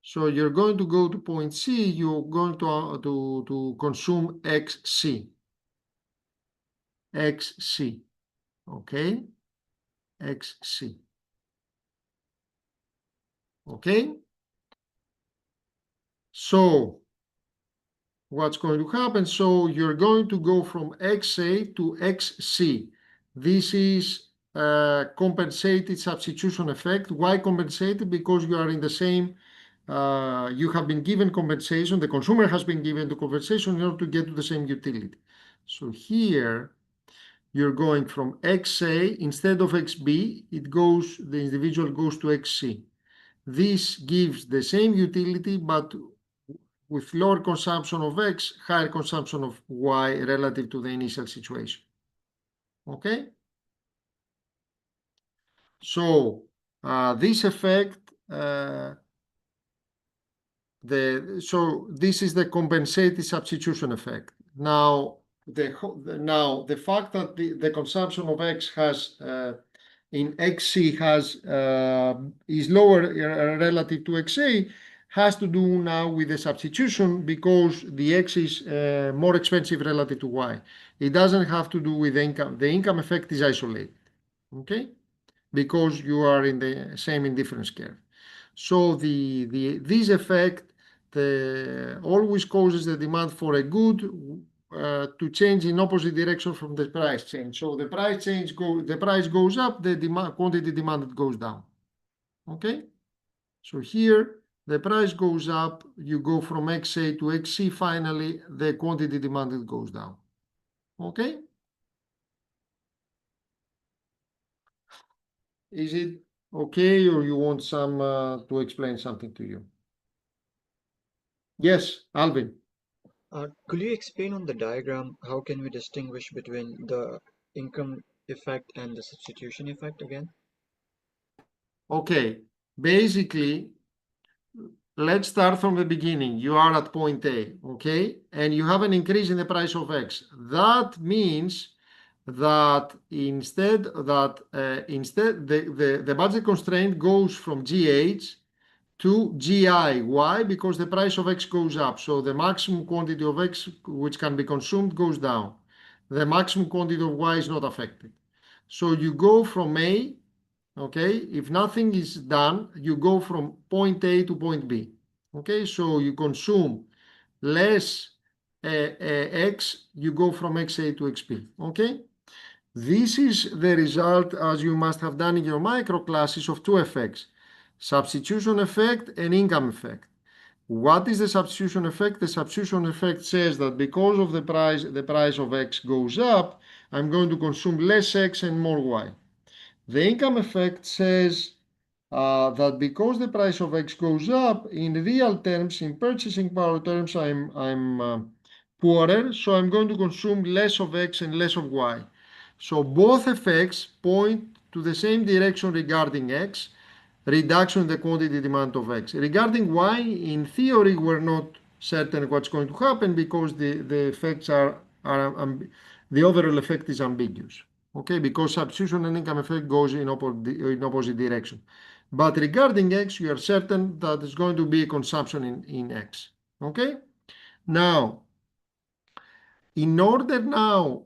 So you're going to go to point C, you're going to consume XC. XC. Okay? XC. Okay? So what's going to happen? So you're going to go from XA to XC. This is a compensated substitution effect. Why compensated? Because you are in the same, you have been given compensation, the consumer has been given the compensation in order to get to the same utility. So here you're going from XA instead of XB, the individual goes to XC. This gives the same utility, but with lower consumption of X, higher consumption of Y relative to the initial situation. Okay? So this effect, this is the compensated substitution effect. Now, the fact that the consumption of X has in XC is lower relative to XA has to do now with the substitution because the X is more expensive relative to Y. It doesn't have to do with the income. The income effect is isolated, okay? Because you are in the same indifference curve. So this effect always causes the demand for a good to change in opposite direction from the price change. So the price goes up, the quantity demanded goes down. Okay? So here the price goes up, you go from XA to XC, finally the quantity demanded goes down. Okay? Is it okay, or you want some to explain something to you? Yes, Alvin. Could you explain on the diagram how can we distinguish between the income effect and the substitution effect again? Okay, basically, let's start from the beginning. You are at point A, okay? And you have an increase in the price of X. That means that instead the budget constraint goes from GH to GI. Why? Because the price of X goes up. So the maximum quantity of X which can be consumed goes down. The maximum quantity of Y is not affected. So you go from A, okay? If nothing is done, you go from point A to point B. Okay, so you consume less X, you go from XA to XB. Okay, this is the result, as you must have done in your micro classes, of two effects: substitution effect and income effect. What is the substitution effect? The substitution effect says that because of the price of X goes up, I'm going to consume less X and more Y. The income effect says that because the price of X goes up, in real terms, in purchasing power terms, I'm poorer, so I'm going to consume less of X and less of Y. So both effects point to the same direction regarding X, reduction in the quantity demand of X. Regarding Y, in theory, we're not certain what's going to happen because the effects the overall effect is ambiguous. Okay, because substitution and income effect goes in opposite direction. But regarding X, you are certain that it's going to be a consumption in X. Okay, now, in order now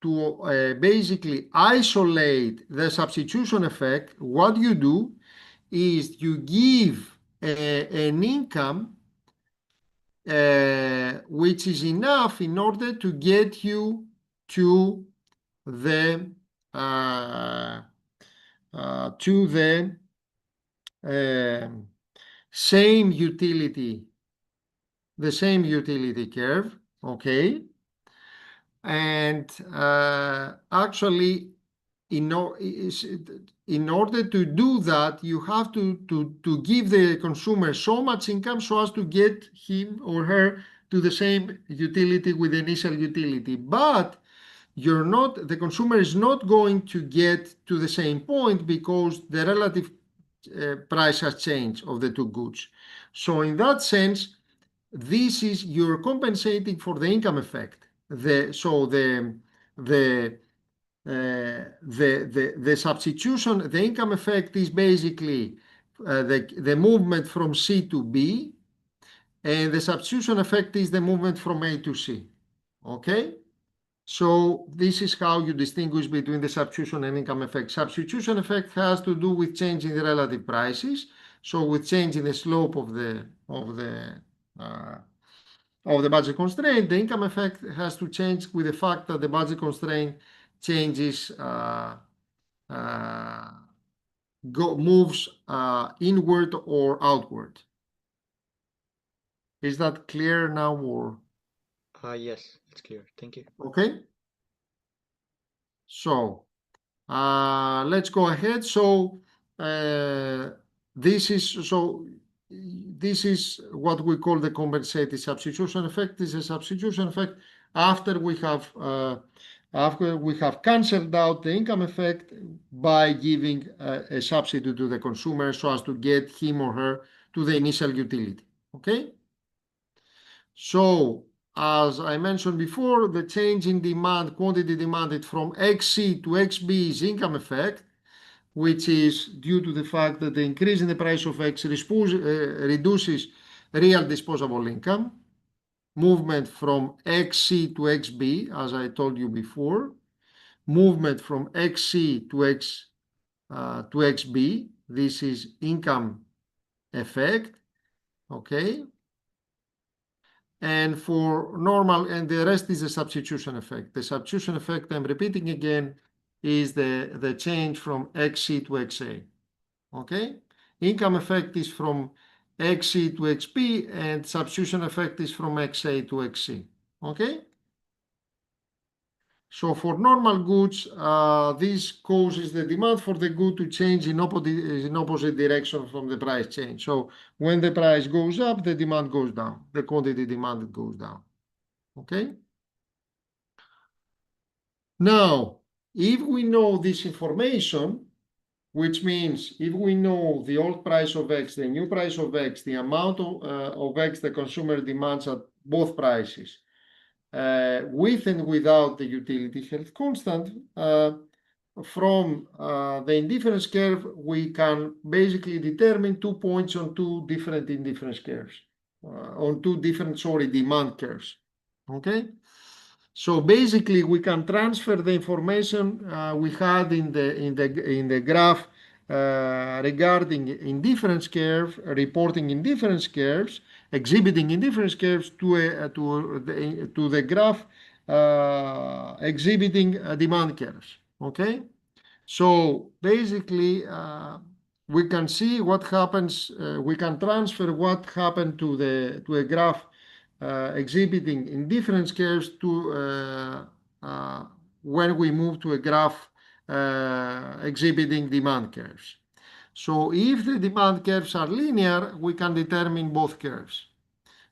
to basically isolate the substitution effect, what you do is you give an income which is enough in order to get you to the uh, same utility, the same utility curve, okay? And actually, in order to do that, you have to give the consumer so much income so as to get him or her to the same utility with the initial utility. But the consumer is not going to get to the same point because the relative price has changed of the two goods. So in that sense, you're compensating for the income effect. The substitution, the income effect is basically the movement from C to B, and the substitution effect is the movement from A to C. Okay? So this is how you distinguish between the substitution and income effect. Substitution effect has to do with changing the relative prices. So with changing the slope of the budget constraint, the income effect has to change with the fact that the budget constraint changes, moves inward or outward. Is that clear now or? Yes, it's clear. Thank you. Okay. So let's go ahead. So this is what we call the compensated substitution effect. This is a substitution effect after we have canceled out the income effect by giving a subsidy to the consumer so as to get him or her to the initial utility. Okay. So as I mentioned before, the change in demand, quantity demanded from XC to XB is income effect, which is due to the fact that the increase in the price of X reduces real disposable income. Movement from XC to XB, as I told you before. Movement from XC to XB, this is income effect, okay? And for normal, and the rest is a substitution effect. The substitution effect, I'm repeating again, is the change from XC to XA. Okay? Income effect is from XC to XB, and substitution effect is from XA to XC. Okay? So for normal goods, this causes the demand for the good to change in opposite direction from the price change. So when the price goes up, the demand goes down. The quantity demanded goes down. Okay? Now, if we know this information, which means if we know the old price of X, the new price of X, the amount of X the consumer demands at both prices, with and without the utility held constant, from the indifference curve, we can basically determine 2 points on two different indifference curves, on two different, demand curves. Okay? So basically, we can transfer the information we had in the graph regarding indifference curve, reporting indifference curves, exhibiting indifference curves to the graph exhibiting demand curves. Okay, so basically we can see what happens, we can transfer what happened to a graph exhibiting indifference curves to when we move to a graph exhibiting demand curves. So if the demand curves are linear, we can determine both curves.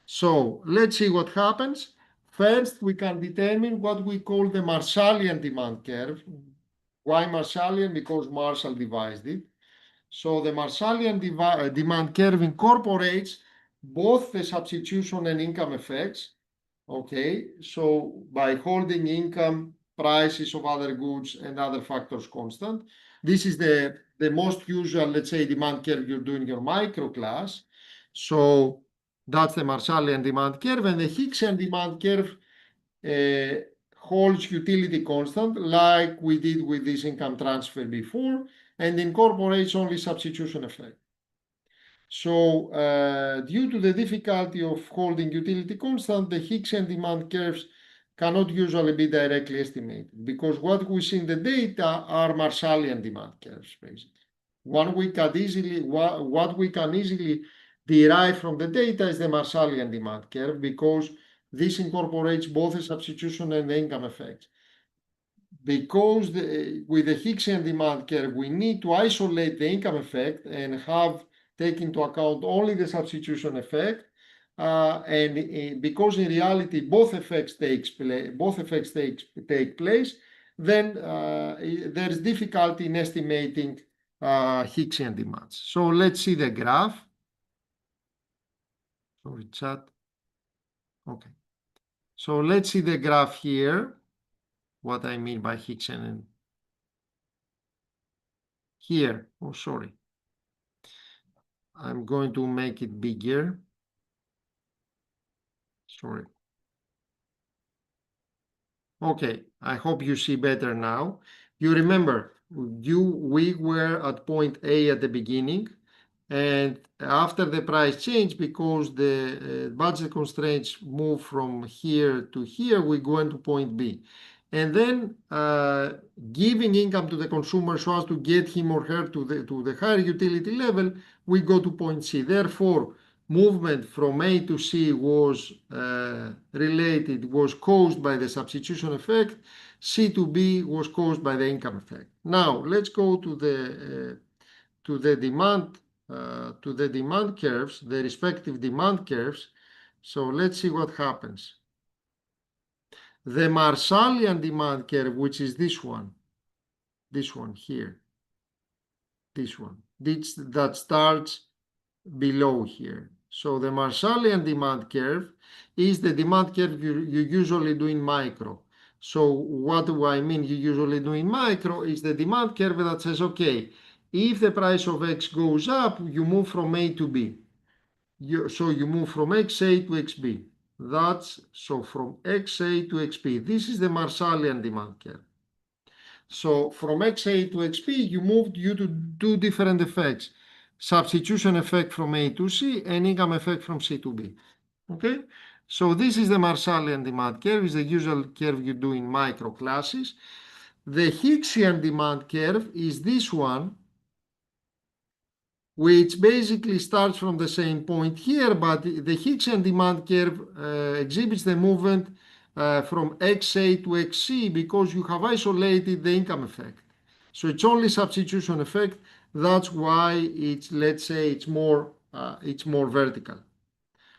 So let's see what happens. First, we can determine what we call the Marshallian demand curve. Why Marshallian? Because Marshall devised it. So the Marshallian demand curve incorporates both the substitution and income effects. Okay, so by holding income, prices of other goods and other factors constant, this is the most usual, let's say, demand curve you do in your micro class. So that's the Marshallian demand curve, and the Hicksian demand curve holds utility constant like we did with this income transfer before, and incorporates only substitution effect. So due to the difficulty of holding utility constant, the Hicksian demand curves cannot usually be directly estimated, because what we see in the data are Marshallian demand curves, basically. What we can easily derive from the data is the Marshallian demand curve, because this incorporates both the substitution and the income effects. Because with the Hicksian demand curve, we need to isolate the income effect and have take into account only the substitution effect. Because in reality both effects take place, then there is difficulty in estimating Hicksian demands. So let's see the graph. Sorry, chat. Okay. So let's see the graph here. What I mean by Hicksian and here. Oh, sorry. I'm going to make it bigger. Sorry. Okay, I hope you see better now. You remember, we were at point A at the beginning, and after the price change, because the budget constraints move from here to here, we go into point B. And then giving income to the consumer so as to get him or her to the higher utility level, we go to point C. Therefore, movement from A to C was caused by the substitution effect. C to B was caused by the income effect. Now let's go to the demand curves, the respective demand curves. So let's see what happens. The Marshallian demand curve, which is this one here, that starts below here. So the Marshallian demand curve is the demand curve you usually do in micro. So what do I mean you usually do in micro is the demand curve that says, okay, if the price of X goes up, you move from A to B. So you move from XA to XB. So from XA to XB. This is the Marshallian demand curve. So from XA to XB, you move due to two different effects. Substitution effect from A to C and income effect from C to B. Okay? So this is the Marshallian demand curve, is the usual curve you do in micro classes. The Hicksian demand curve is this one, which basically starts from the same point here, but the Hicksian demand curve exhibits the movement from XA to XC because you have isolated the income effect. So it's only substitution effect. That's why it's, let's say, it's more vertical.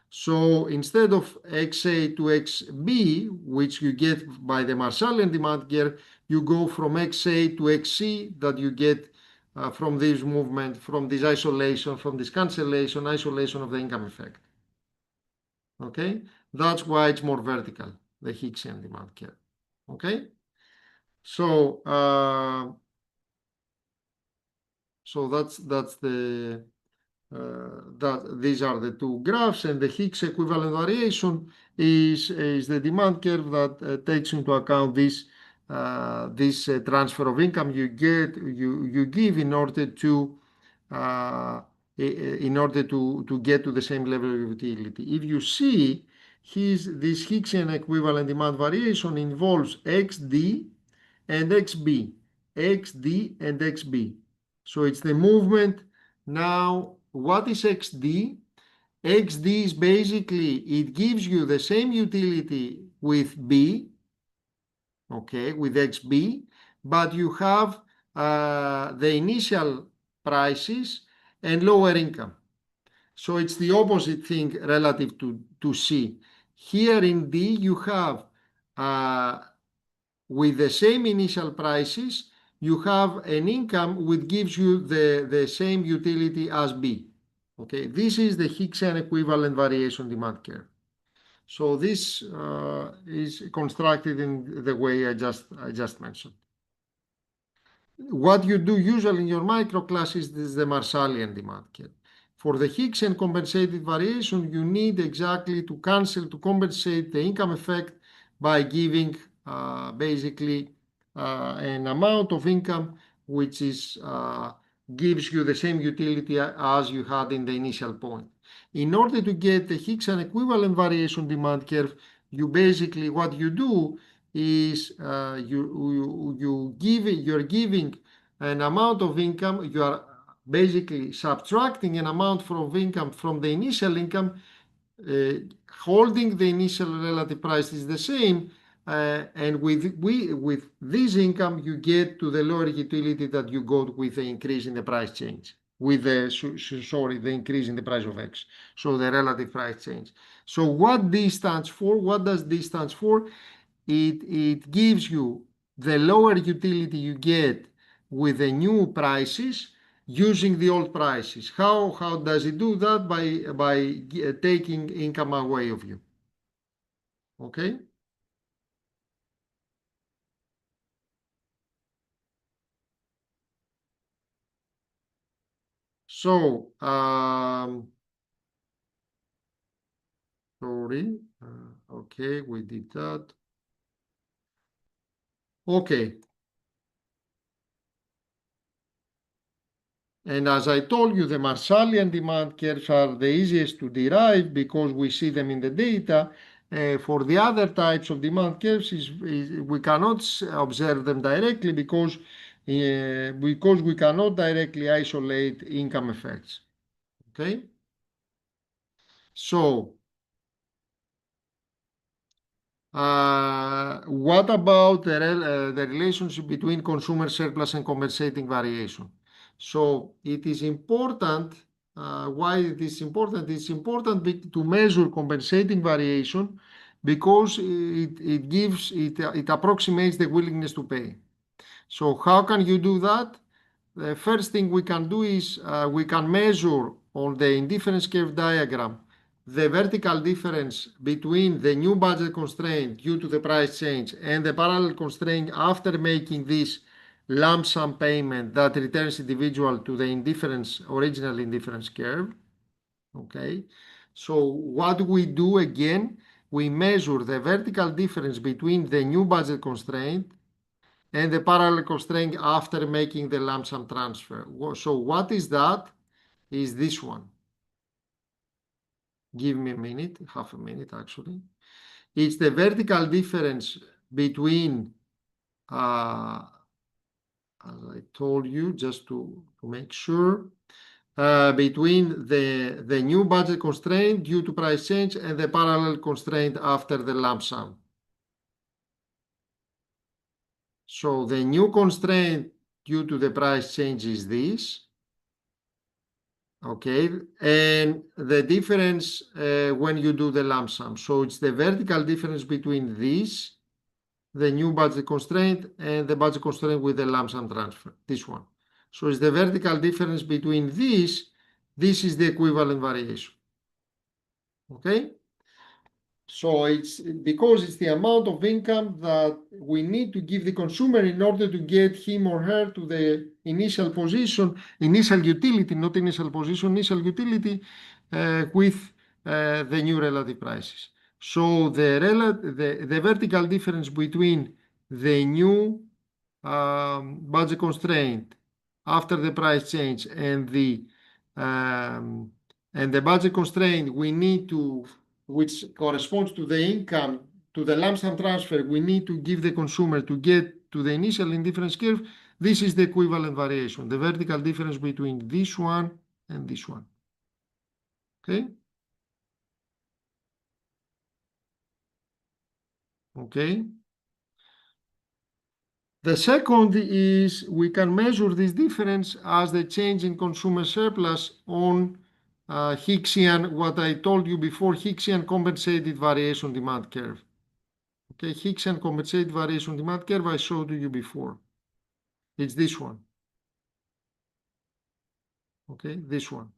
So instead of XA to XB, which you get by the Marshallian demand curve, you go from XA to XC that you get from this movement, from this isolation, from this cancellation, isolation of the income effect. Okay, that's why it's more vertical, the Hicksian demand curve. Okay, so that's the these are the two graphs, and the Hicks equivalent variation is the demand curve that takes into account this transfer of income you give in order to get to the same level of utility. If you see, this Hicksian equivalent demand variation involves XD and XB, XD and XB. So it's the movement Now, what is XD? XD is basically, it gives you the same utility with B, okay, with XB, but you have the initial prices and lower income. So it's the opposite thing relative to C. Here in D, you have, with the same initial prices, you have an income which gives you the same utility as B. Okay, this is the Hickson equivalent variation demand curve. So this is constructed in the way I just mentioned. What you do usually in your microclass is the Marshallian demand curve. For the Hickson compensated variation, you need exactly to compensate the income effect by giving basically an amount of income which is gives you the same utility as you had in the initial point. In order to get the Hickson equivalent variation demand curve, you basically what you do is you're giving an amount of income, you are basically subtracting an amount of income from the initial income, holding the initial relative price is the same, and with this income you get to the lower utility that you got with the increase in the price change, with the the increase in the price of X, so the relative price change. So what this stands for? What does this stands for? It gives you the lower utility you get with the new prices using the old prices. How does it do that? By taking income away of you. Okay. So, sorry. Okay, we did that. Okay. And as I told you, the Marshallian demand curves are the easiest to derive because we see them in the data. For the other types of demand curves, we cannot observe them directly because we cannot directly isolate income effects. Okay? So, what about the relationship between consumer surplus and compensating variation? So it is important. Why it is important? It's important to measure compensating variation because it approximates the willingness to pay. So how can you do that? The first thing we can do is we can measure on the indifference curve diagram the vertical difference between the new budget constraint due to the price change and the parallel constraint after making this lump sum payment that returns individual to the original indifference curve. Okay, so what we do again, we measure the vertical difference between the new budget constraint and the parallel constraint after making the lump sum transfer. So what is that? Is this one. Give me a minute, half a minute actually. It's the vertical difference between, as I told you, just to make sure, between the new budget constraint due to price change and the parallel constraint after the lump sum. So the new constraint due to the price change is this. Okay, and the difference when you do the lump sum. So it's the vertical difference between this, the new budget constraint, and the budget constraint with the lump sum transfer, this one. So it's the vertical difference between this is the equivalent variation. Okay? So it's because it's the amount of income that we need to give the consumer in order to get him or her to the initial position, initial utility, not initial position, initial utility with the new relative prices. So the vertical difference between the new budget constraint after the price change and the budget constraint we need to, which corresponds to the income, to the lump sum transfer we need to give the consumer to get to the initial indifference curve. This is the equivalent variation, the vertical difference between this one and this one. Okay? Okay. The second is we can measure this difference as the change in consumer surplus on Hicksian, what I told you before, Hicksian compensated variation demand curve. Okay, Hicksian compensated variation demand curve I showed you before. It's this one. Okay, this one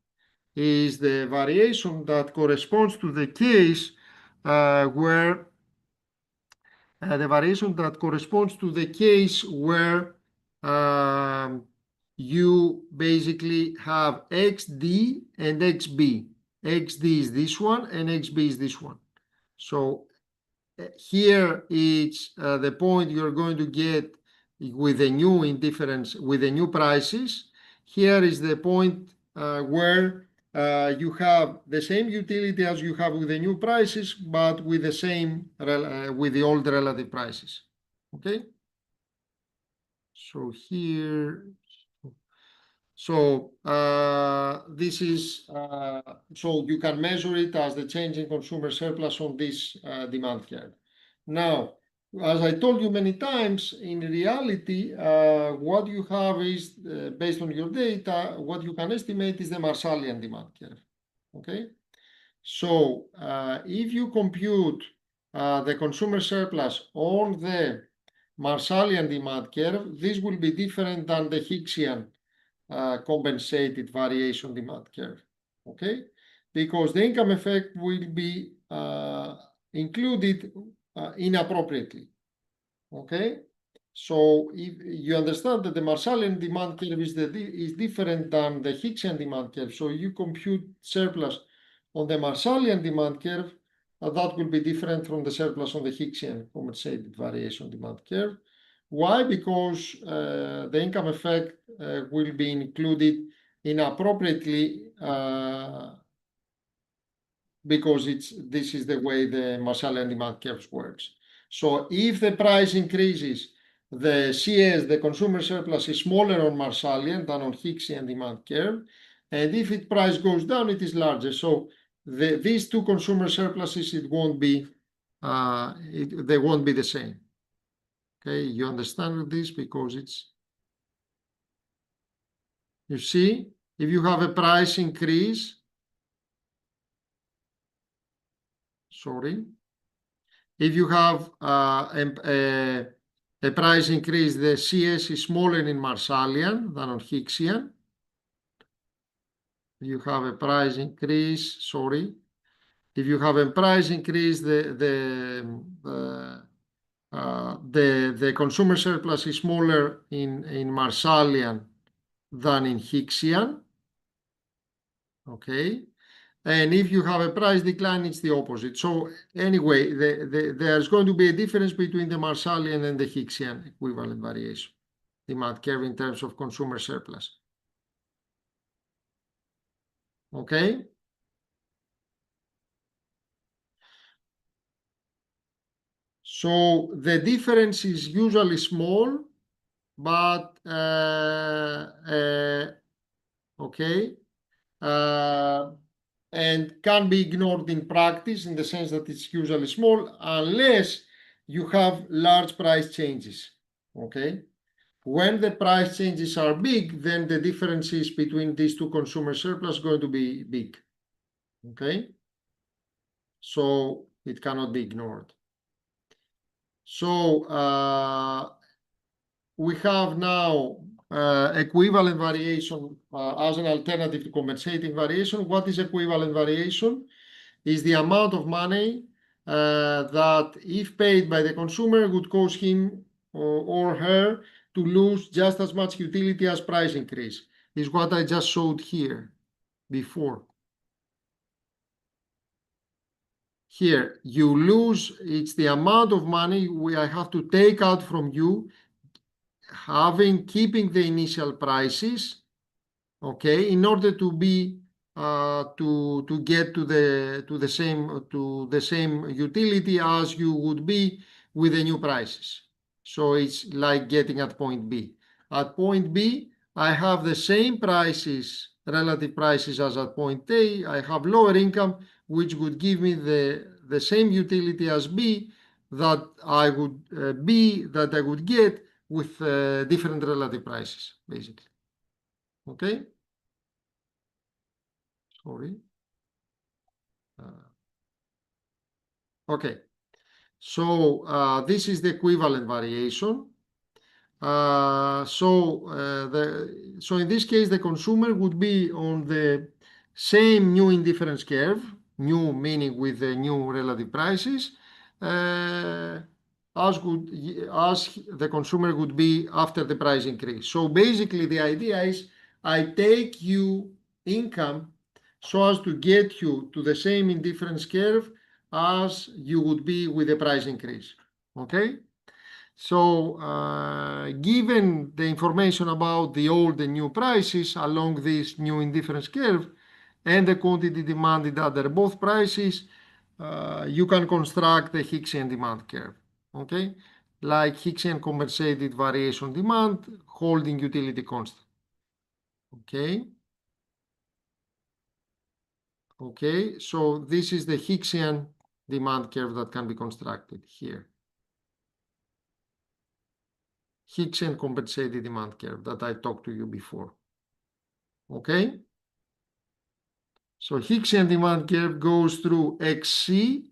is the variation that corresponds to the case where the variation that corresponds to the case where you basically have XD and XB. XD is this one and XB is this one. So here it's the point you're going to get with the new indifference, with the new prices. Here is the point where you have the same utility as you have with the new prices, but with the same with the old relative prices. Okay. So here, so this is so you can measure it as the change in consumer surplus on this demand curve. Now, as I told you many times, in reality, what you have is, based on your data, what you can estimate is the Marshallian demand curve. Okay? So, if you compute the consumer surplus on the Marshallian demand curve, this will be different than the Hicksian compensated variation demand curve. Okay? Because the income effect will be included inappropriately. Okay, so if you understand that the Marshallian demand curve is different than the Hicksian demand curve, so you compute surplus on the Marshallian demand curve, that will be different from the surplus on the Hicksian compensated variation demand curve. Why? Because the income effect will be included inappropriately because this is the way the Marshallian demand curve works. So if the price increases, the CS, the consumer surplus, is smaller on Marshallian than on Hicksian demand curve, and if its price goes down, it is larger. So these two consumer surpluses, it won't be, they won't be the same. Okay, you understand this because it's, you see, if you have a price increase, sorry. If you have a price increase, the CS is smaller in Marshallian than on Hicksian. You have a price increase, sorry. If you have a price increase, the consumer surplus is smaller in Marshallian than in Hicksian. Okay. And if you have a price decline, it's the opposite. So anyway, there's going to be a difference between the Marshallian and the Hicksian equivalent variation demand curve in terms of consumer surplus. Okay. So the difference is usually small, but okay. And can be ignored in practice in the sense that it's usually small unless you have large price changes. Okay. When the price changes are big, then the differences between these two consumer surplus going to be big. Okay. So it cannot be ignored. So we have now equivalent variation as an alternative to compensating variation. What is equivalent variation? Is the amount of money that, if paid by the consumer, would cause him or her to lose just as much utility as price increase. Is what I just showed here before. Here, you lose, it's the amount of money I have to take out from you, keeping the initial prices, okay, in order to be to get to the same utility as you would be with the new prices. So it's like getting at point B. At point B, I have the same prices relative prices as at point A. I have lower income, which would give me the same utility as B that I would get with different relative prices, basically. Okay? Sorry. Okay. So this is the equivalent variation. So in this case, the consumer would be on the same new indifference curve, new meaning with the new relative prices, as the consumer would be after the price increase. So basically, the idea is I take you income so as to get you to the same indifference curve as you would be with the price increase. Okay? So, given the information about the old and new prices along this new indifference curve and the quantity demanded under both prices, you can construct the Hicksian demand curve. Okay? Like Hicksian compensated variation demand holding utility constant. Okay? Okay, so this is the Hicksian demand curve that can be constructed here. Hicksian compensated demand curve that I talked to you before. Okay? So Hicksian demand curve goes through XC,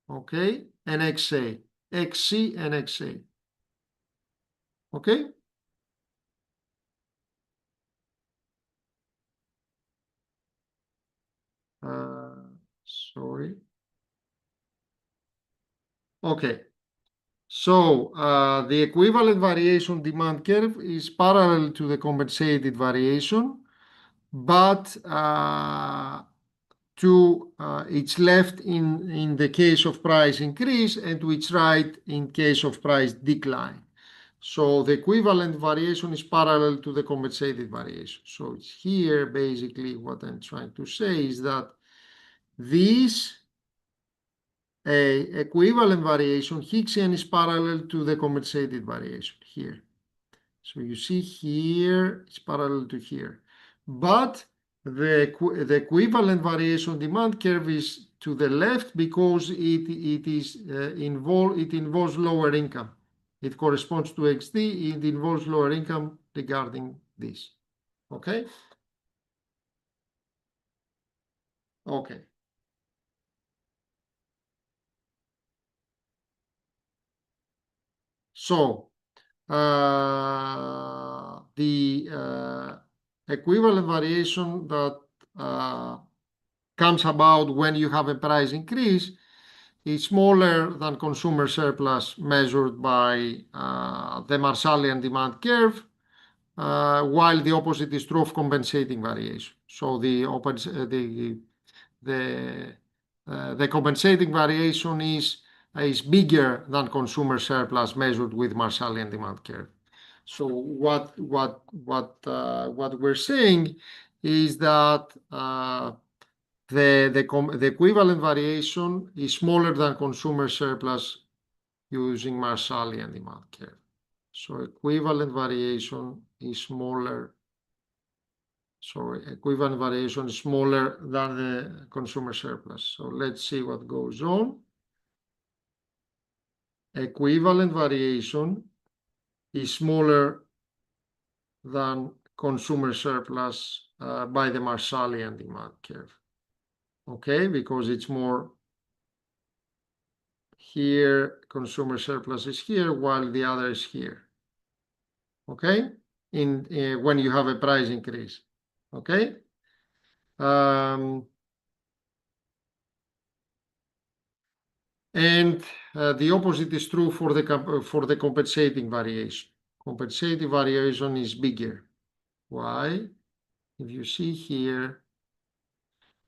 okay, and XA. XC and XA. Okay? Sorry. Okay. So the equivalent variation demand curve is parallel to the compensated variation, but to its left in the case of price increase and to its right in case of price decline. So the equivalent variation is parallel to the compensated variation. So it's here basically what I'm trying to say is that this equivalent variation, Hicksian, is parallel to the compensated variation here. So you see here, it's parallel to here. But the equivalent variation demand curve is to the left because it involves lower income. It corresponds to XD. It involves lower income regarding this. Okay? Okay. So the equivalent variation that comes about when you have a price increase is smaller than consumer surplus measured by the Marshallian demand curve, while the opposite is true of compensating variation. So the compensating variation is bigger than consumer surplus measured with Marshallian demand curve. So what we're saying is that the equivalent variation is smaller than consumer surplus using Marshallian demand curve. So equivalent variation is smaller. Sorry, equivalent variation is smaller than the consumer surplus. So let's see what goes on. Equivalent variation is smaller than consumer surplus by the Marshallian demand curve. Okay, because it's more here, consumer surplus is here, while the other is here. Okay, when you have a price increase. Okay. And the opposite is true for the compensating variation. Compensating variation is bigger. Why? If you see here,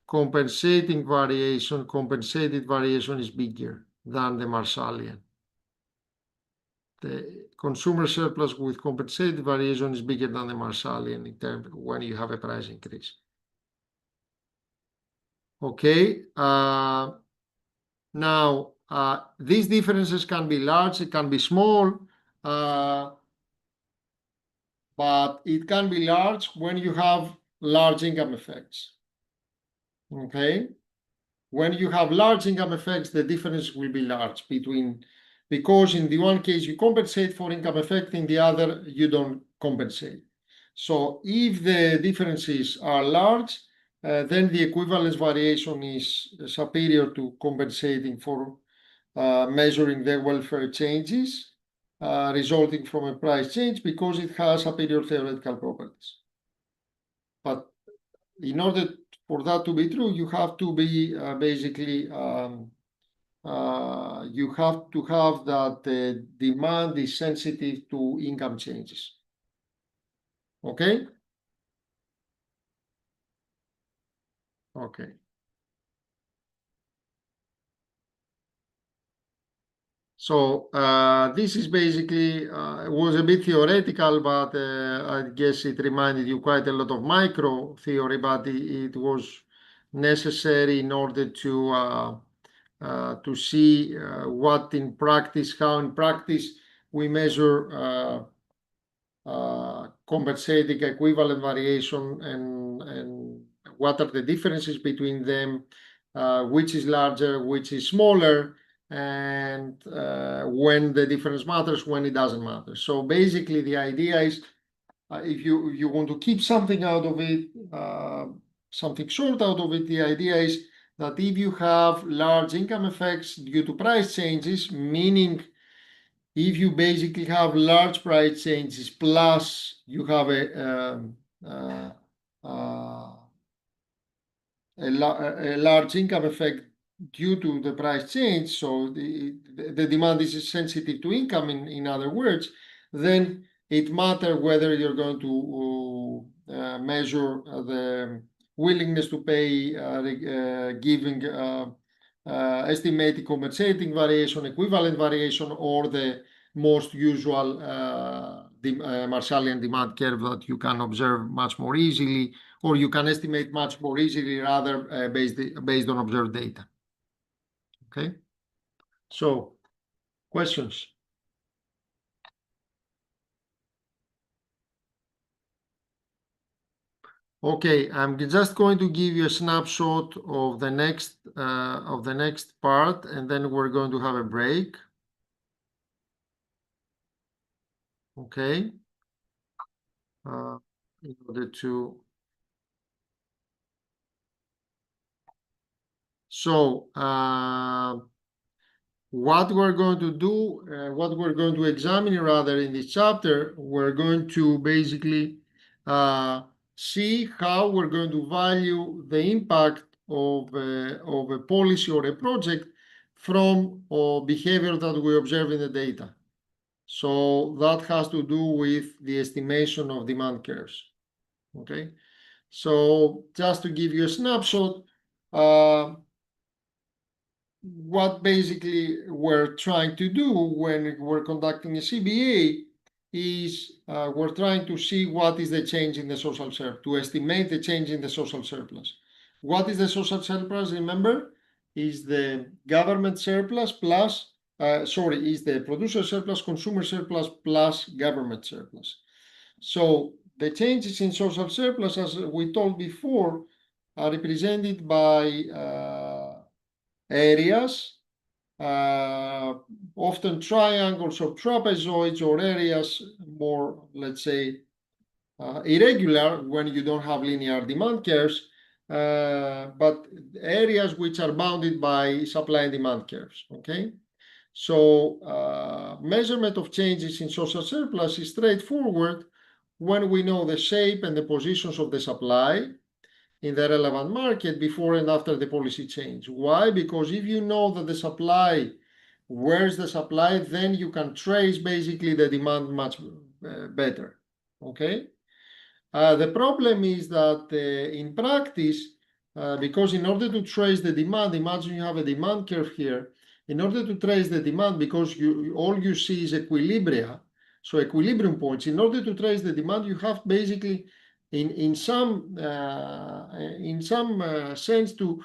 compensated variation is bigger than the Marshallian. The consumer surplus with compensated variation is bigger than the Marshallian in terms when you have a price increase. Okay. Now, these differences can be large, it can be small. but it can be large when you have large income effects. Okay? When you have large income effects, the difference will be large between, because in the one case you compensate for income effect, in the other you don't compensate. So if the differences are large, then the equivalence variation is superior to compensating for measuring the welfare changes resulting from a price change, because it has superior theoretical properties. But in order for that to be true, you have to be basically you have to have that the demand is sensitive to income changes. Okay? Okay. So this is basically, it was a bit theoretical, but I guess it reminded you quite a lot of micro theory, but it was necessary in order to see what in practice, how in practice we measure compensating equivalent variation and what are the differences between them, which is larger, which is smaller, and when the difference matters, when it doesn't matter. So basically the idea is if you want to keep something out of it, something short out of it, the idea is that if you have large income effects due to price changes, meaning if you basically have large price changes plus you have a large income effect due to the price change, so the demand is sensitive to income, in other words, then it matters whether you're going to measure the willingness to pay, giving estimated compensating variation, equivalent variation, or the most usual Marshallian demand curve that you can observe much more easily, or you can estimate much more easily, rather based on observed data. Okay, so questions? Okay, I'm just going to give you a snapshot of the next part, and then we're going to have a break. Okay, in order to. So what we're going to do, what we're going to examine rather in this chapter, we're going to basically see how we're going to value the impact of a policy or a project from behavior that we observe in the data. So that has to do with the estimation of demand curves. Okay, so just to give you a snapshot, what basically we're trying to do when we're conducting a CBA is we're trying to see what is the change in the social surplus, to estimate the change in the social surplus. What is the social surplus? Remember, is the government surplus plus, is the producer surplus, consumer surplus plus government surplus. So the changes in social surplus, as we told before, are represented by areas, often triangles or trapezoids, or areas more, let's say, irregular when you don't have linear demand curves, but areas which are bounded by supply and demand curves. Okay, so measurement of changes in social surplus is straightforward when we know the shape and the positions of the supply in the relevant market before and after the policy change. Why? Because if you know that the supply, where's the supply, then you can trace basically the demand much better. Okay. The problem is that in practice, because in order to trace the demand, imagine you have a demand curve here. In order to trace the demand, because all you see is equilibria, so equilibrium points. In order to trace the demand, you have basically, in some sense, to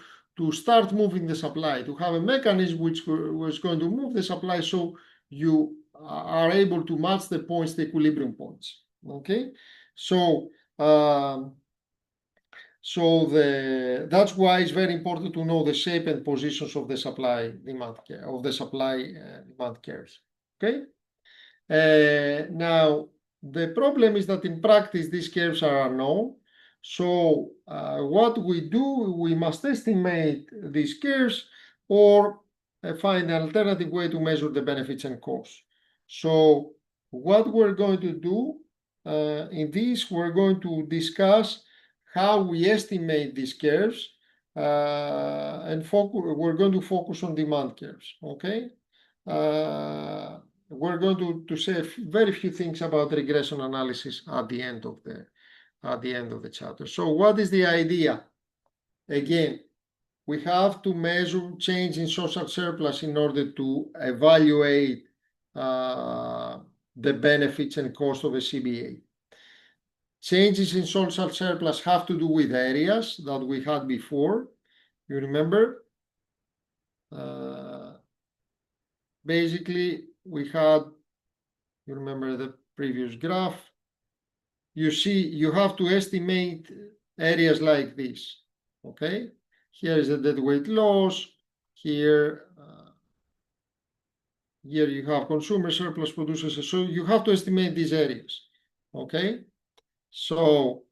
start moving the supply, to have a mechanism which was going to move the supply, so you are able to match the points, the equilibrium points. Okay, so that's why it's very important to know the shape and positions of the supply demand demand curves. Okay. Now, the problem is that in practice, these curves are unknown. So, what we do, we must estimate these curves or find an alternative way to measure the benefits and costs. So, what we're going to do in this, we're going to discuss how we estimate these curves and we're going to focus on demand curves, okay? We're going to say very few things about regression analysis at the end of the chapter. So what is the idea? Again, we have to measure change in social surplus in order to evaluate the benefits and cost of a CBA. Changes in social surplus have to do with areas that we had before. You remember? Basically, we had, you remember the previous graph, you see, you have to estimate areas like this, okay? Here is the deadweight loss, here you have consumer surplus producers, so you have to estimate these areas, okay? So,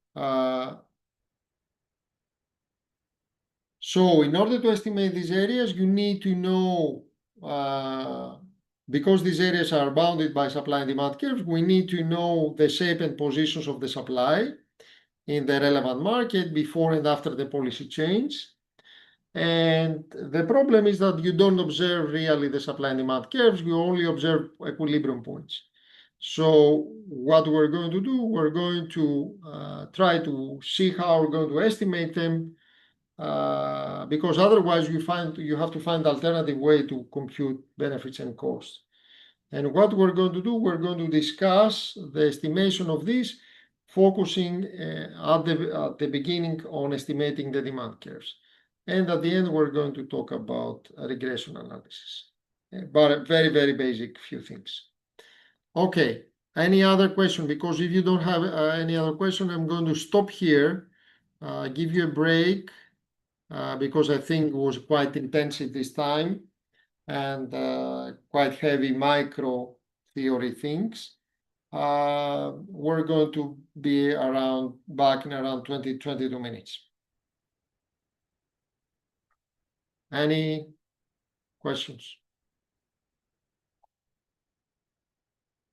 in order to estimate these areas, you need to know, because these areas are bounded by supply and demand curves, we need to know the shape and positions of the supply in the relevant market before and after the policy change. And the problem is that you don't observe really the supply and demand curves, you only observe equilibrium points. So what we're going to do, we're going to try to see how we're going to estimate them, because otherwise you have to find alternative way to compute benefits and costs. And what we're going to do, we're going to discuss the estimation of this, focusing at the beginning on estimating the demand curves. And at the end, we're going to talk about regression analysis, but very, very basic few things. Okay, any other question? Because if you don't have any other question, I'm going to stop here, give you a break, because I think it was quite intensive this time and quite heavy micro theory things. We're going to be back in around 22 minutes. Any questions?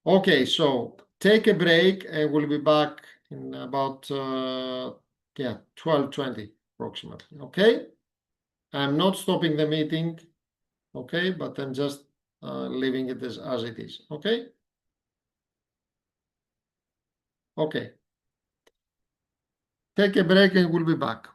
Okay, so take a break and we'll be back in about 12:20 approximately. Okay, I'm not stopping the meeting, okay, but I'm just leaving it as it is. Okay. Okay. Take a break and we'll be back.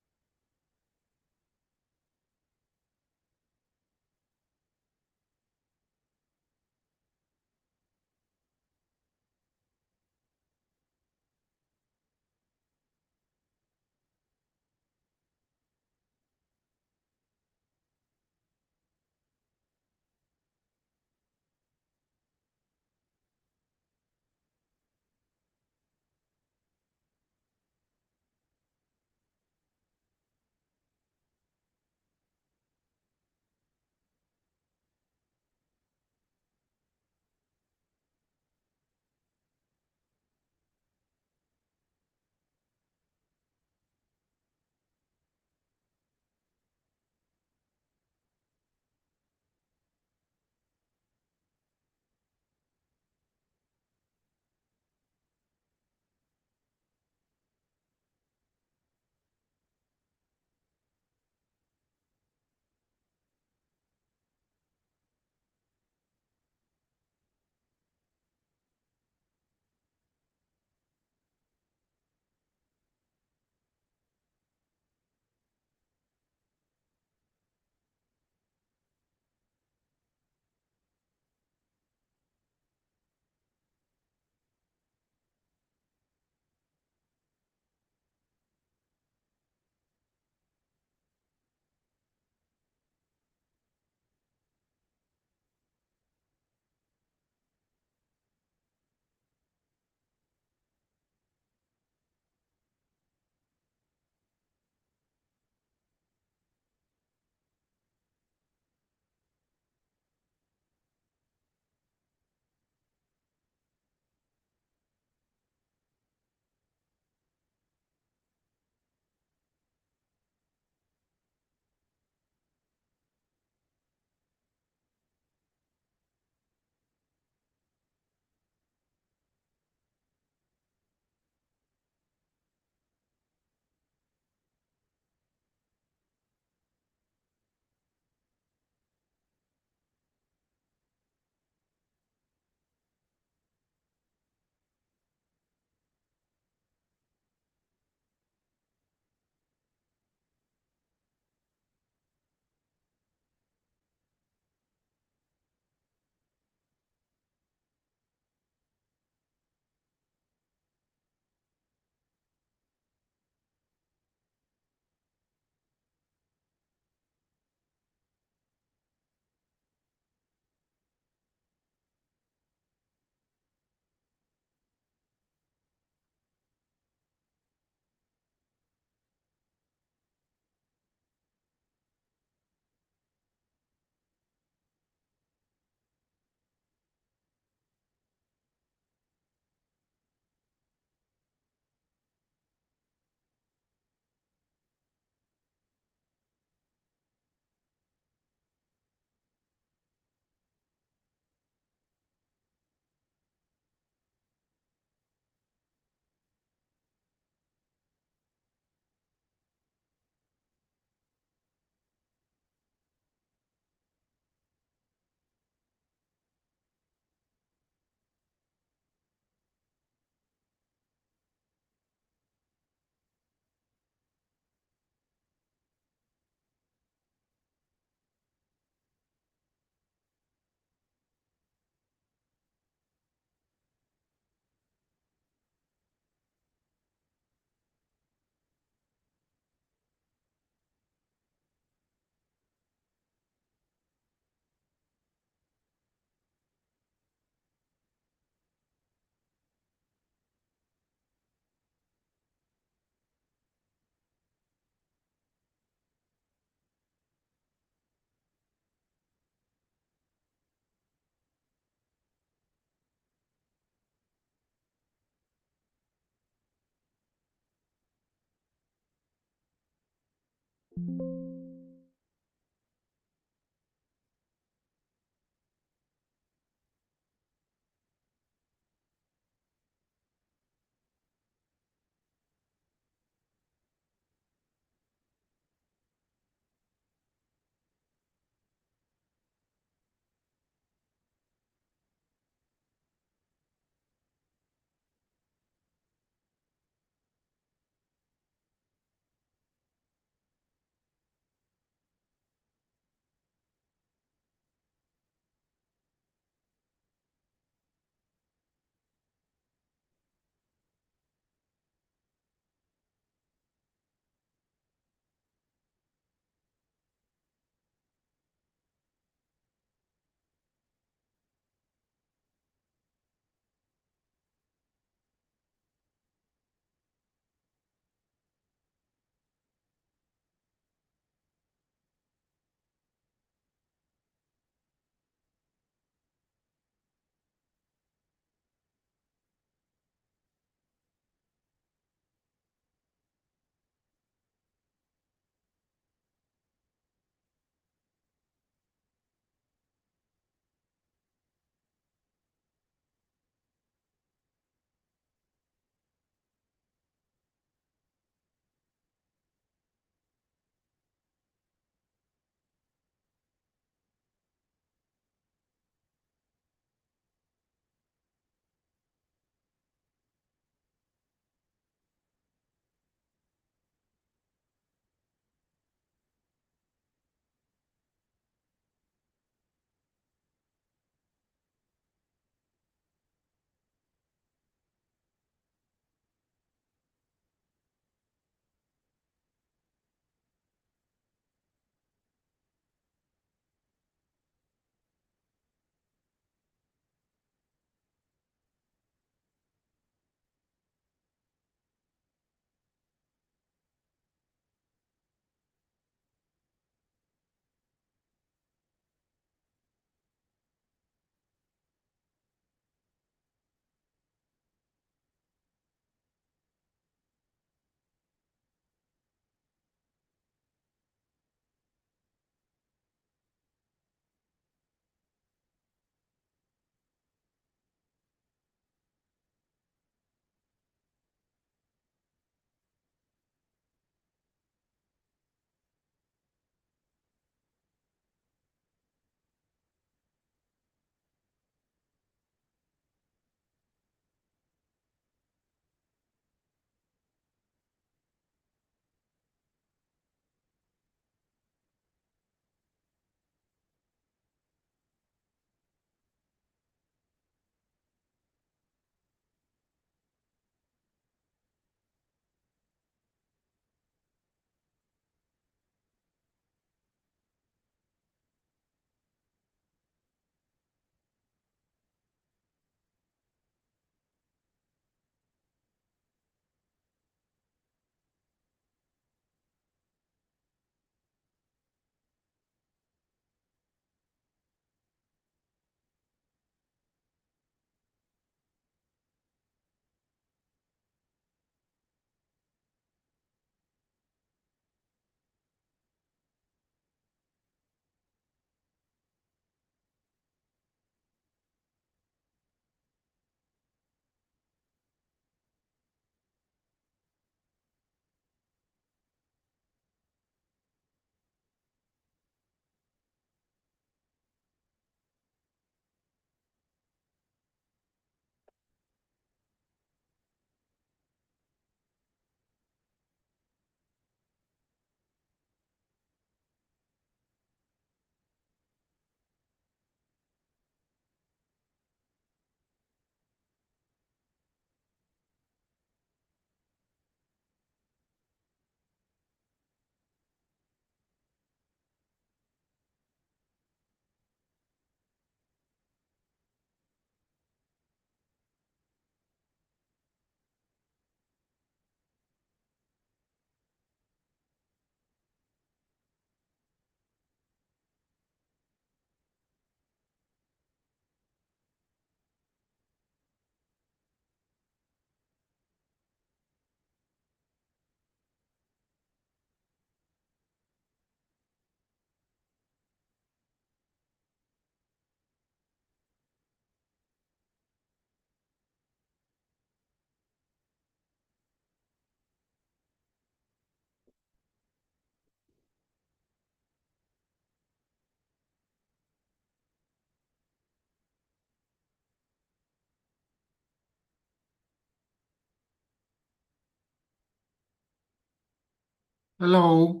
Hello.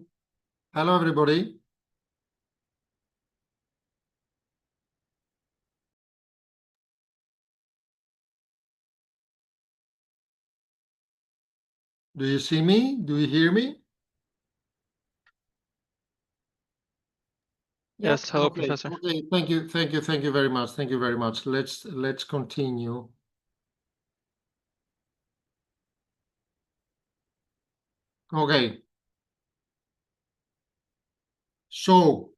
Hello, everybody. Do you see me? Do you hear me? Yes, hello, Okay. Professor. Okay. Thank you. Thank you. Thank you very much. Thank you very much. Let's continue. Okay. So,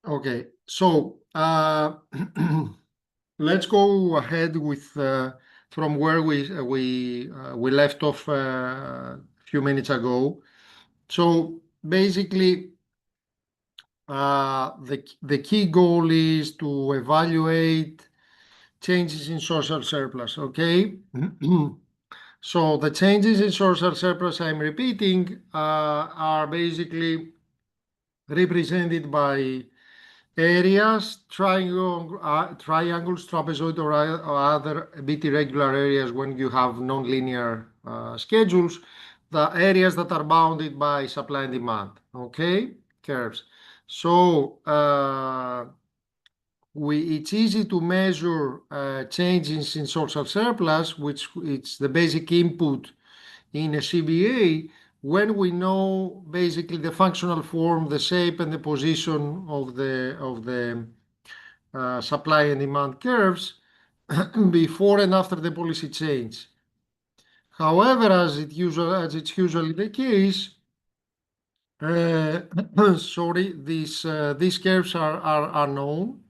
okay. So, let's go ahead with from where we left off a few minutes ago. So basically, the key goal is to evaluate changes in social surplus. Okay. So the changes in social surplus, I'm repeating, are basically represented by areas, triangles, trapezoid, or other a bit irregular areas when you have nonlinear schedules, the areas that are bounded by supply and demand, okay, curves. So it's easy to measure changes in social surplus, which it's the basic input in a CBA, when we know basically the functional form, the shape, and the position of the supply and demand curves before and after the policy change. However, as it's usually the case, sorry, these curves are known.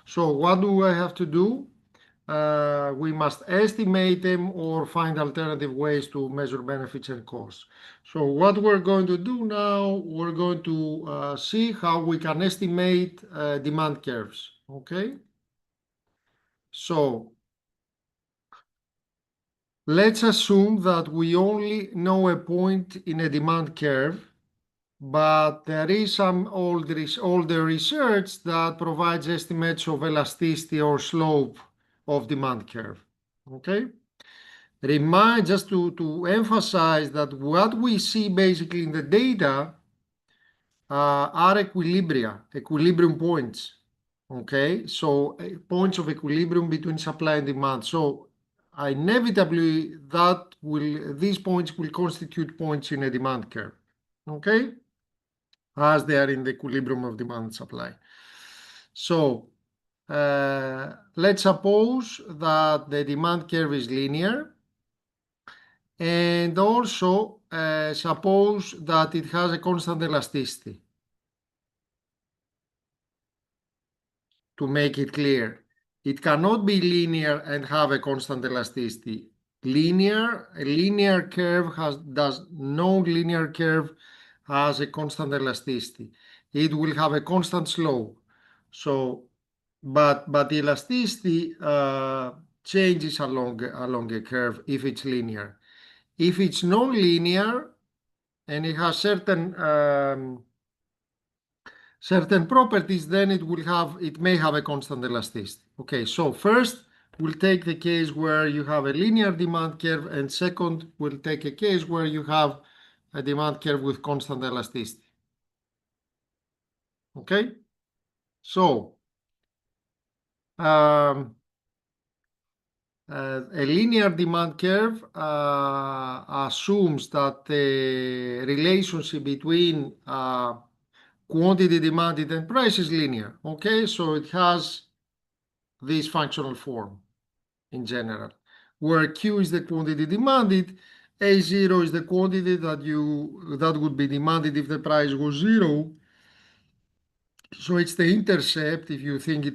So what do I have to do? We must estimate them or find alternative ways to measure benefits and costs. So what we're going to do now, we're going to see how we can estimate demand curves. Okay. So let's assume that we only know a point in a demand curve, but there is some older research that provides estimates of elasticity or slope of demand curve. Okay. Just to emphasize that what we see basically in the data are equilibrium points. Okay, so points of equilibrium between supply and demand. So inevitably these points will constitute points in a demand curve. Okay, as they are in the equilibrium of demand and supply. So let's suppose that the demand curve is linear. And also suppose that it has a constant elasticity. To make it clear, it cannot be linear and have a constant elasticity. A linear curve non-linear curve has a constant elasticity. It will have a constant slope. So, but the elasticity changes along a curve if it's linear. If it's non-linear and it has certain properties, then it may have a constant elasticity. Okay, so first we'll take the case where you have a linear demand curve, and second we'll take a case where you have a demand curve with constant elasticity. Okay, so a linear demand curve assumes that the relationship between quantity demanded and price is linear. Okay, so it has this functional form in general, where Q is the quantity demanded, A0 is the quantity that would be demanded if the price was zero. So it's the intercept if you think in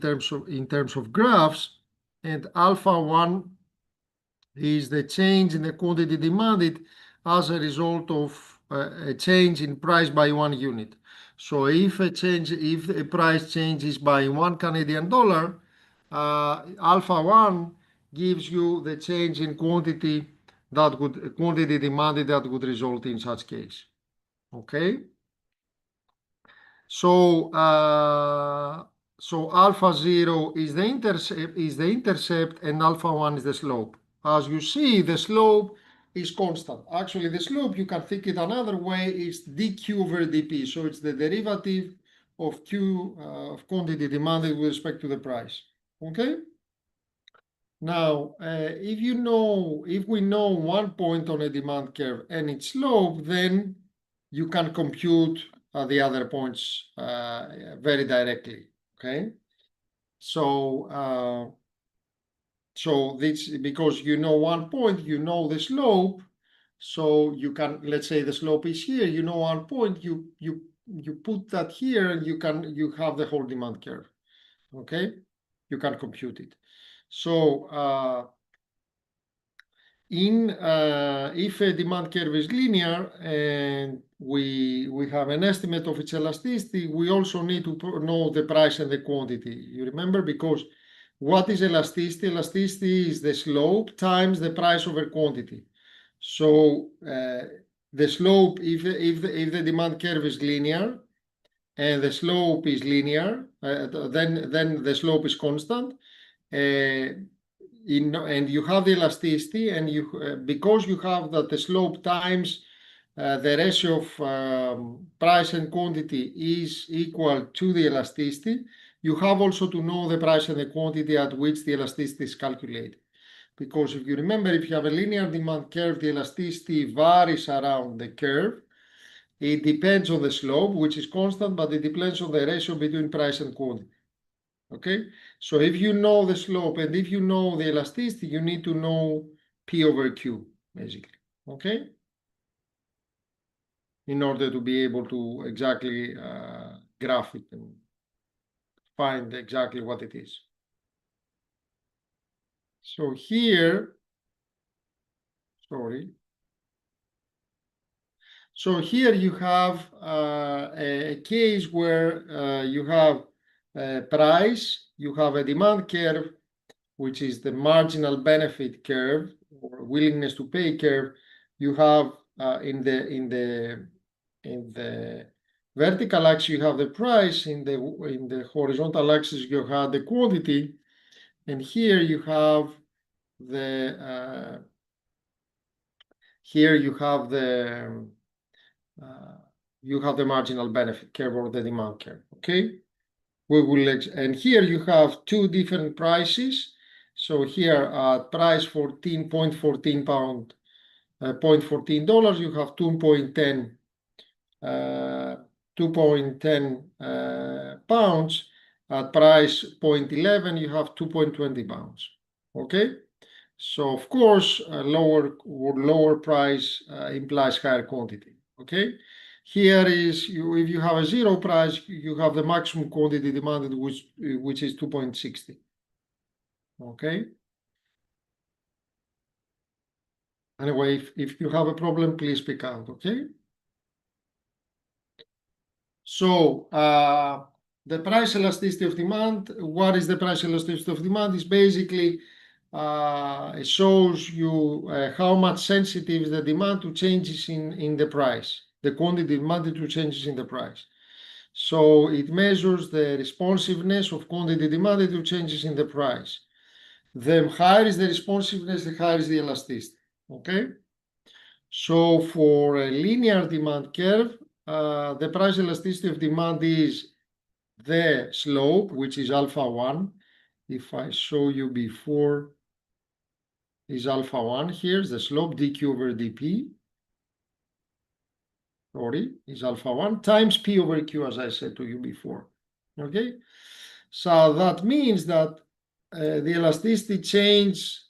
terms of graphs, and alpha 1 is the change in the quantity demanded as a result of a change in price by 1 unit. So if a price changes by 1 Canadian dollar, alpha 1 gives you the change in quantity demanded that would result in such case. Okay. So alpha 0 is the intercept and alpha 1 is the slope. As you see, the slope is constant. Actually, the slope, you can think it another way, is dq over dp. So it's the derivative of q of quantity demanded with respect to the price. Okay? Now, if we know one point on a demand curve and its slope, then you can compute the other points very directly. Okay? So this, because you know one point, you know the slope, so you can, let's say the slope is here, you know one point, you put that here, and you have the whole demand curve. Okay? You can compute it. So if a demand curve is linear and we have an estimate of its elasticity, we also need to know the price and the quantity. You remember, because what is elasticity? Elasticity is the slope times the price over quantity. So the slope, if the demand curve is linear and the slope is linear, then the slope is constant. And you have the elasticity, and because you have that the slope times the ratio of price and quantity is equal to the elasticity, you have also to know the price and the quantity at which the elasticity is calculated. Because if you remember, if you have a linear demand curve, the elasticity varies around the curve. It depends on the slope, which is constant, but it depends on the ratio between price and quantity. Okay, so if you know the slope and if you know the elasticity, you need to know P over Q, basically. Okay, in order to be able to exactly graph it and find exactly what it is. So here, sorry. So here you have a case where you have a price, you have a demand curve, which is the marginal benefit curve or willingness to pay curve. You have in the vertical axis you have the price, in the horizontal axis you have the quantity, and here you have the marginal benefit curve or the demand curve. Okay, and here you have two different prices. So here at price $14.14 you have 2.10 pounds. At price 0.11 you have 2.20 pounds. Okay, so of course lower price implies higher quantity. Okay, here is if you have a zero price, you have the maximum quantity demanded, which is 2.60. Okay, anyway, if you have a problem, please speak out. Okay, so the price elasticity of demand. What is the price elasticity of demand? Is basically it shows you how much sensitive is the demand to changes in the price, the quantity demanded to changes in the price. So it measures the responsiveness of quantity demanded to changes in the price. The higher is the responsiveness, the higher is the elasticity. Okay, so for a linear demand curve, the price elasticity of demand is the slope, which is alpha 1. If I show you before, is alpha 1. Here's the slope, dq over dp. Sorry, is alpha 1 times p over q, as I said to you before. Okay, so that means that the elasticity change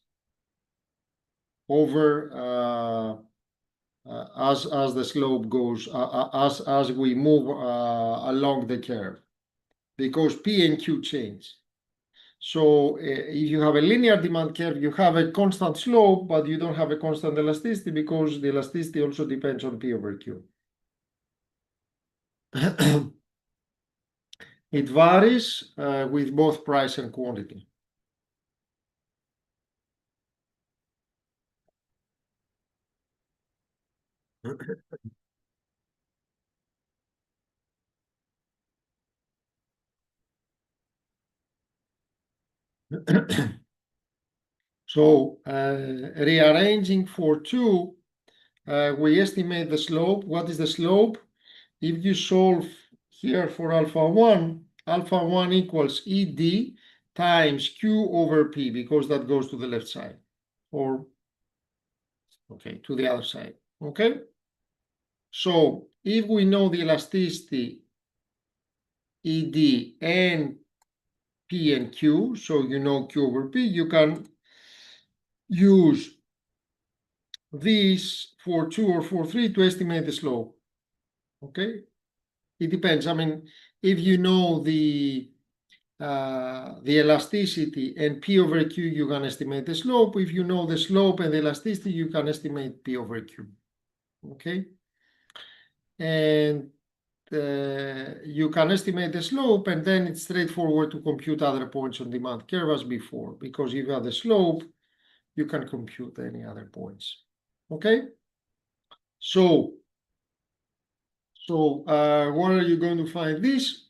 over as the slope goes, as we move along the curve, because p and q change. So if you have a linear demand curve, you have a constant slope, but you don't have a constant elasticity, because the elasticity also depends on P over Q. It varies with both price and quantity. So rearranging for two, we estimate the slope. What is the slope? If you solve here for alpha 1 equals ED times Q over P, because that goes to the left side, or okay, to the other side. Okay, so if we know the elasticity ED and P and Q, so you know Q over P, you can use these for 2 or for 3 to estimate the slope. Okay, it depends. I mean, if you know the elasticity and P over Q, you can estimate the slope. If you know the slope and the elasticity, you can estimate P over Q. Okay, and you can estimate the slope, and then it's straightforward to compute other points on demand curve as before, because if you have the slope, you can compute any other points. Okay, so where are you going to find this?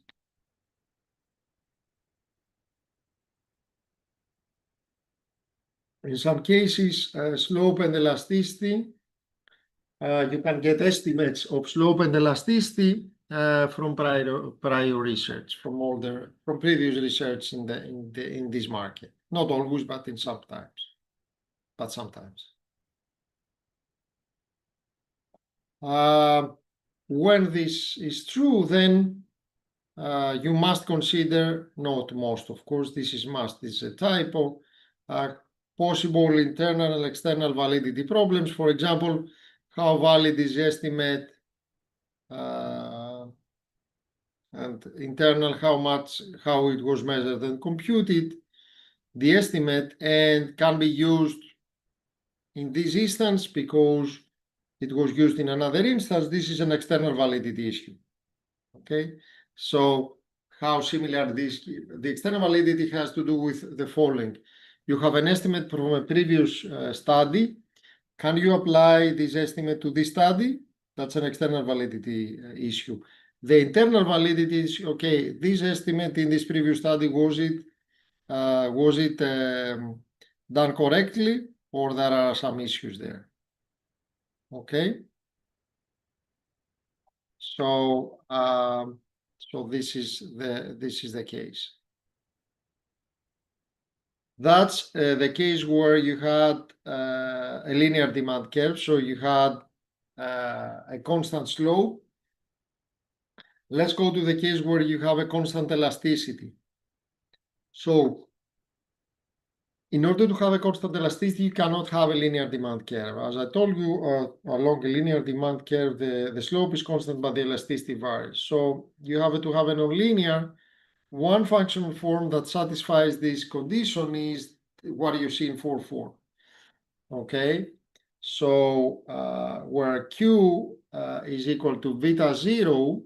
In some cases, slope and elasticity, you can get estimates of slope and elasticity from prior research, from previous research in this market. Not always, but sometimes. When this is true, then you must consider, not most, of course, this is must, this is a typo, possible internal and external validity problems. For example, how valid is the estimate, and internal, how it was measured and computed, the estimate, and can be used in this instance because it was used in another instance. This is an external validity issue. Okay, so how similar the external validity has to do with the following. You have an estimate from a previous study. Can you apply this estimate to this study? That's an external validity issue. The internal validity is, okay, this estimate in this previous study, was it done correctly, or there are some issues there? Okay. So this is the case. That's the case where you had a linear demand curve, so you had a constant slope. Let's go to the case where you have a constant elasticity. So in order to have a constant elasticity, you cannot have a linear demand curve. As I told you, along a linear demand curve, the slope is constant, but the elasticity varies. So you have to have a nonlinear. One functional form that satisfies this condition is what you see in 4.4. Okay, so where Q is equal to beta 0,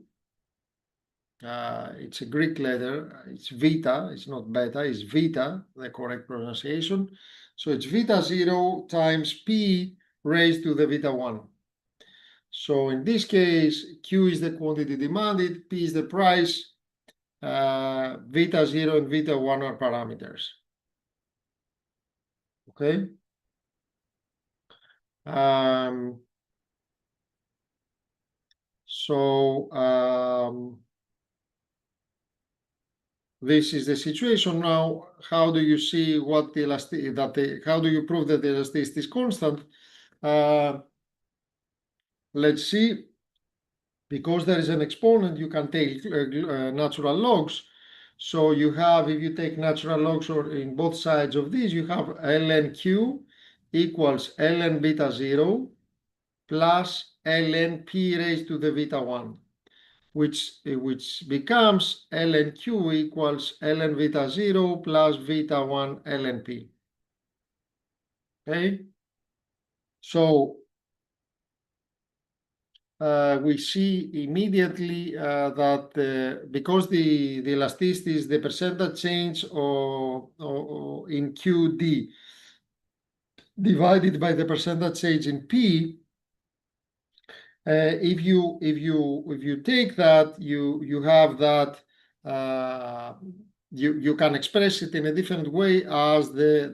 it's a Greek letter, it's vita, it's not beta, it's vita, the correct pronunciation. So it's vita 0 times P raised to the vita 1. So in this case, Q is the quantity demanded, P is the price, vita 0 and vita 1 are parameters. Okay. This is the situation now. How do you see what the elasticity how do you prove that the elasticity is constant? Let's see. Because there is an exponent, you can take natural logs. So you have, if you take natural logs or in both sides of this, you have ln Q equals ln beta 0 plus ln P raised to the beta 1, which becomes ln Q equals ln beta 0 plus beta 1 ln P. Okay, so we see immediately that because the elasticity is the percentage change in QD divided by the percentage change in P, if you take that, you have that you can express it in a different way as the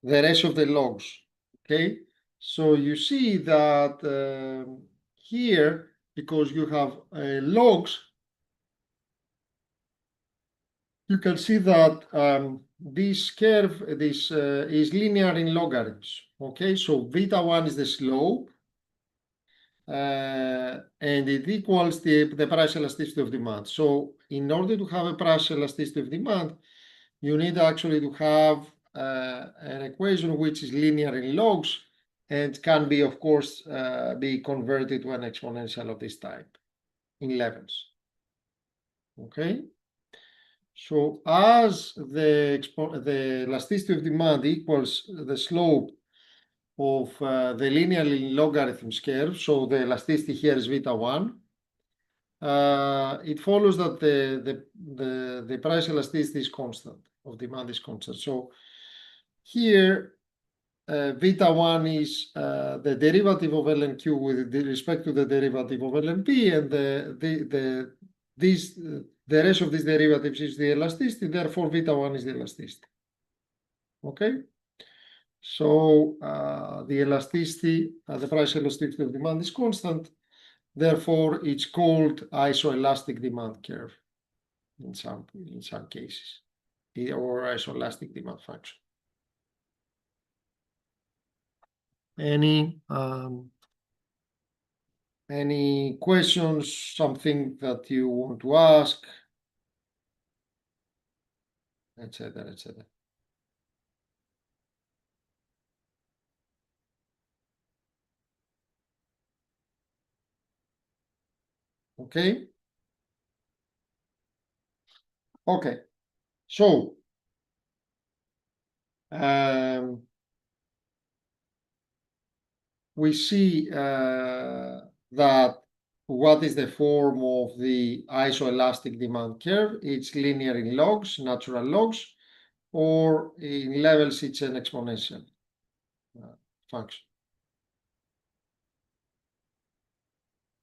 the rest of the logs. Okay, so you see that here, because you have logs, you can see that this curve, this is linear in logarithms. Okay, so beta 1 is the slope, and it equals the price elasticity of demand. So in order to have a price elasticity of demand, you need actually to have an equation which is linear in logs and can be, of course, be converted to an exponential of this type in levels. Okay. So as the elasticity of demand equals the slope of the linearly logarithms curve, so the elasticity here is beta 1, it follows that the price elasticity is constant, of demand is constant. So here, beta 1 is the derivative of LNQ with respect to the derivative of LNP, and the rest of these derivatives is the elasticity, therefore beta 1 is the elasticity. Okay? So the elasticity, the price elasticity of demand is constant, therefore it's called isoelastic demand curve in some cases, or isoelastic demand function. Any questions, something that you want to ask, etc., etc.? Okay. Okay. So we see that what is the form of the isoelastic demand curve? It's linear in logs, natural logs, or in levels it's an exponential function.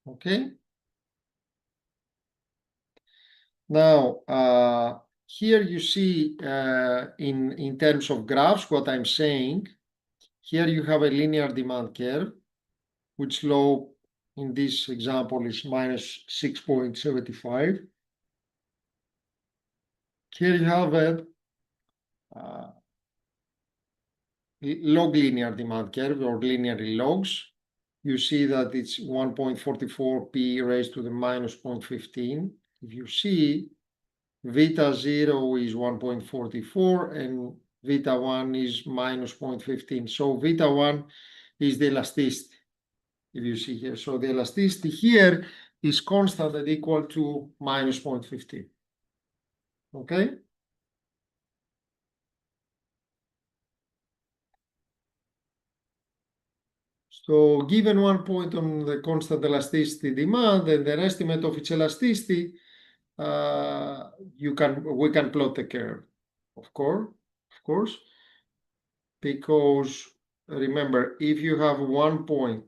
Okay. Now here you see in terms of graphs what I'm saying. Here you have a linear demand curve, which slope in this example is minus 6.75. Here you have a log linear demand curve, or linear in logs. You see that it's 1.44 p raised to the minus 0.15. If you see, beta 0 is 1.44 and beta 1 is minus 0.15. So beta 1 is the elasticity, if you see here. So the elasticity here is constant and equal to minus 0.15. Okay? So given one point on the constant elasticity demand and an estimate of its elasticity, we can plot the curve, of course, because remember, if you have one point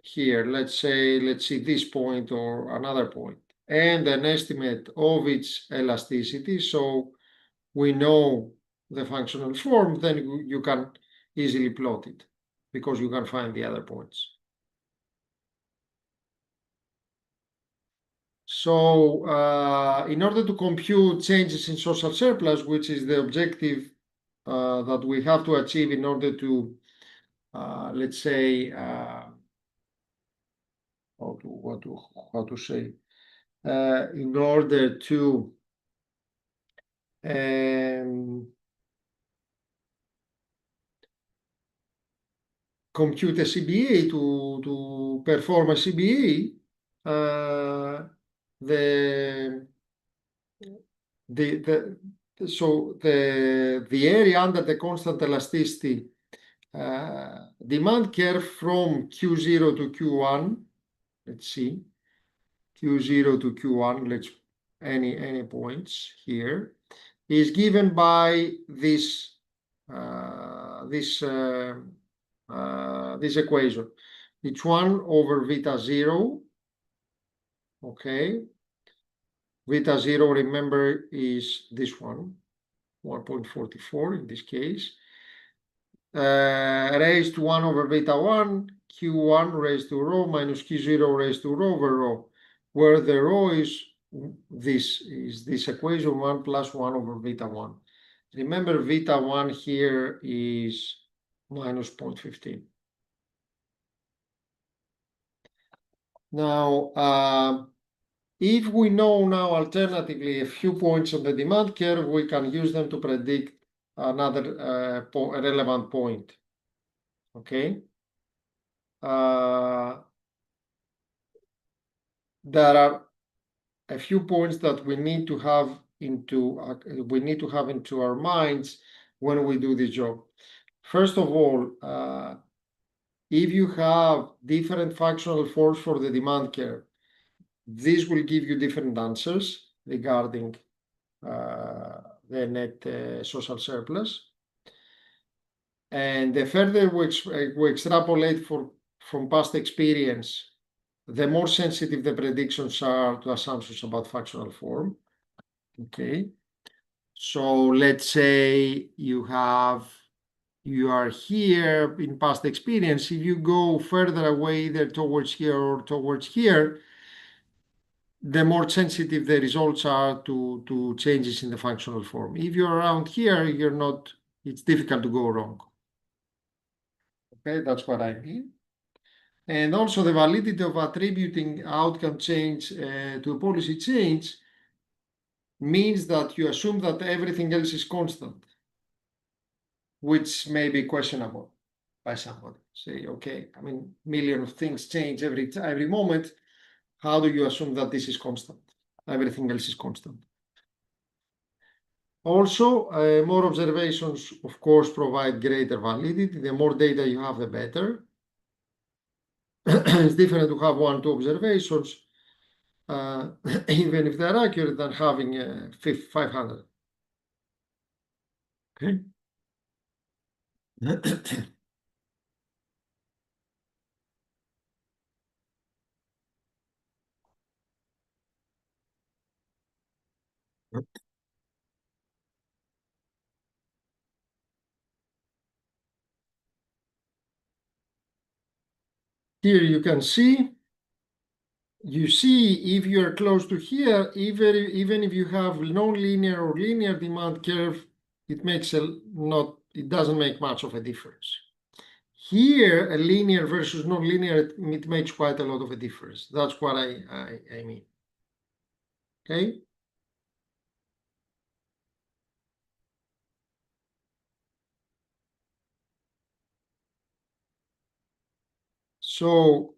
here, let's see this point or another point, and an estimate of its elasticity, so we know the functional form, then you can easily plot it because you can find the other points. So in order to compute changes in social surplus, which is the objective that we have to achieve in order to, let's say, how to say, in order to compute a CBA, to perform a CBA, so the area under the constant elasticity demand curve from Q0 to Q1, let's see, Q0 to Q1, let's any points here, is given by this this equation. It's 1 over beta 0. Okay. Beta 0, remember, is this one. 1.44 in this case, raised to 1 over beta 1, Q1 raised to rho minus Q0 raised to rho over rho, where the rho is this equation 1 plus 1 over beta 1. Remember, beta 1 here is minus 0.15. Now, if we know now alternatively a few points on the demand curve, we can use them to predict another relevant point. Okay. There are a few points that we need to have into our minds when we do this job. First of all, if you have different functional forms for the demand curve, this will give you different answers regarding the net social surplus. And the further we extrapolate from past experience, the more sensitive the predictions are to assumptions about functional form. Okay. So let's say you are here in past experience. If you go further away, either towards here or towards here, the more sensitive the results are to changes in the functional form. If you're around here, it's difficult to go wrong. Okay, that's what I mean. And also the validity of attributing outcome change to a policy change means that you assume that everything else is constant, which may be questionable by somebody. Say, okay, I mean, million of things change every moment. How do you assume that this is constant? Everything else is constant. Also, more observations, of course, provide greater validity. The more data you have, the better. It's different to have 1, 2 observations, even if they're accurate, than having 500. Okay. Here you can see, if you are close to here, even if you have non-linear or linear demand curve, it doesn't make much of a difference. Here, a linear versus non-linear, it makes quite a lot of a difference. That's what I mean. Okay. So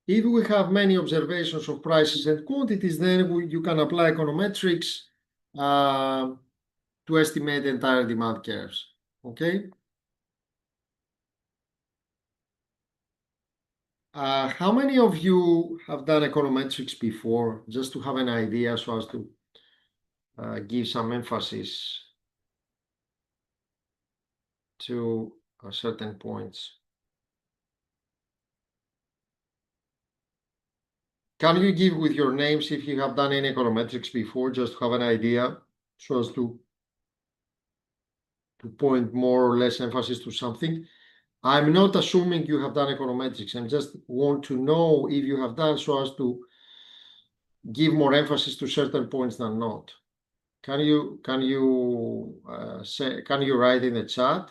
if we have many observations of prices and quantities, then you can apply econometrics to estimate the entire demand curves. Okay. How many of you have done econometrics before, just to have an idea, so as to give some emphasis to certain points? Can you give with your names if you have done any econometrics before, just to have an idea, so as to point more or less emphasis to something? I'm not assuming you have done econometrics. I just want to know if you have done, so as to give more emphasis to certain points than not. Can you write in the chat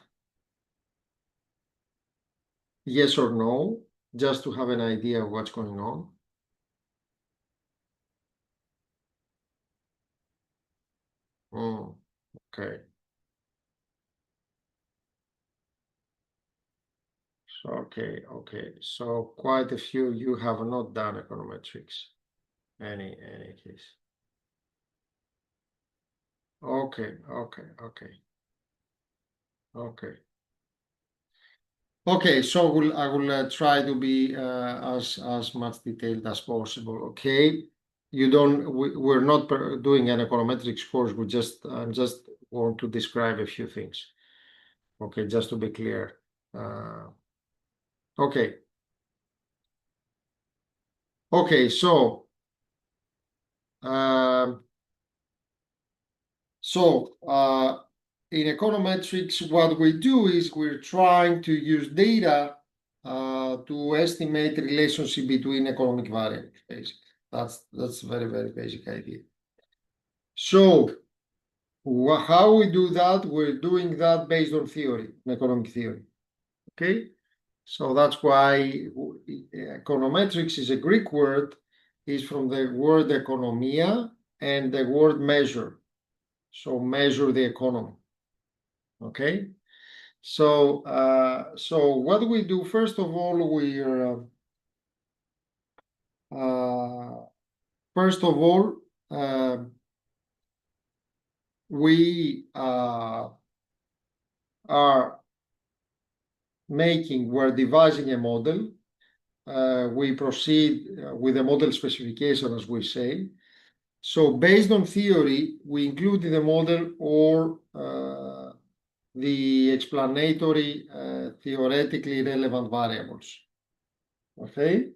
yes or no, just to have an idea of what's going on? Okay. Okay. So quite a few you have not done econometrics. Any case. Okay. So I will try to be as much detailed as possible. Okay. We're not doing an econometrics course. I just want to describe a few things. Okay, just to be clear. Okay. So So in econometrics, what we do is we're trying to use data to estimate the relationship between economic variables, basically. That's a very basic idea. So how we do that? We're doing that based on theory, economic theory. Okay, so that's why econometrics is a Greek word, is from the word economia and the word measure. So measure the economy. Okay, so what we do, first of all, we we're devising a model. We proceed with a model specification, as we say. So based on theory, we include in the model or the explanatory theoretically relevant variables. Okay.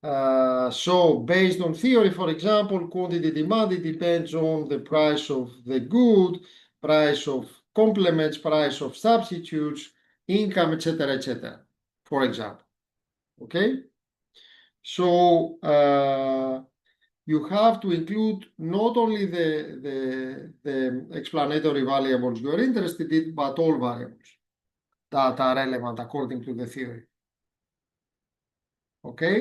So based on theory, for example, quantity demand, it depends on the price of the good, price of complements, price of substitutes, income, etc., for example. Okay. So you have to include not only the explanatory variables you're interested in, but all variables that are relevant according to the theory. Okay?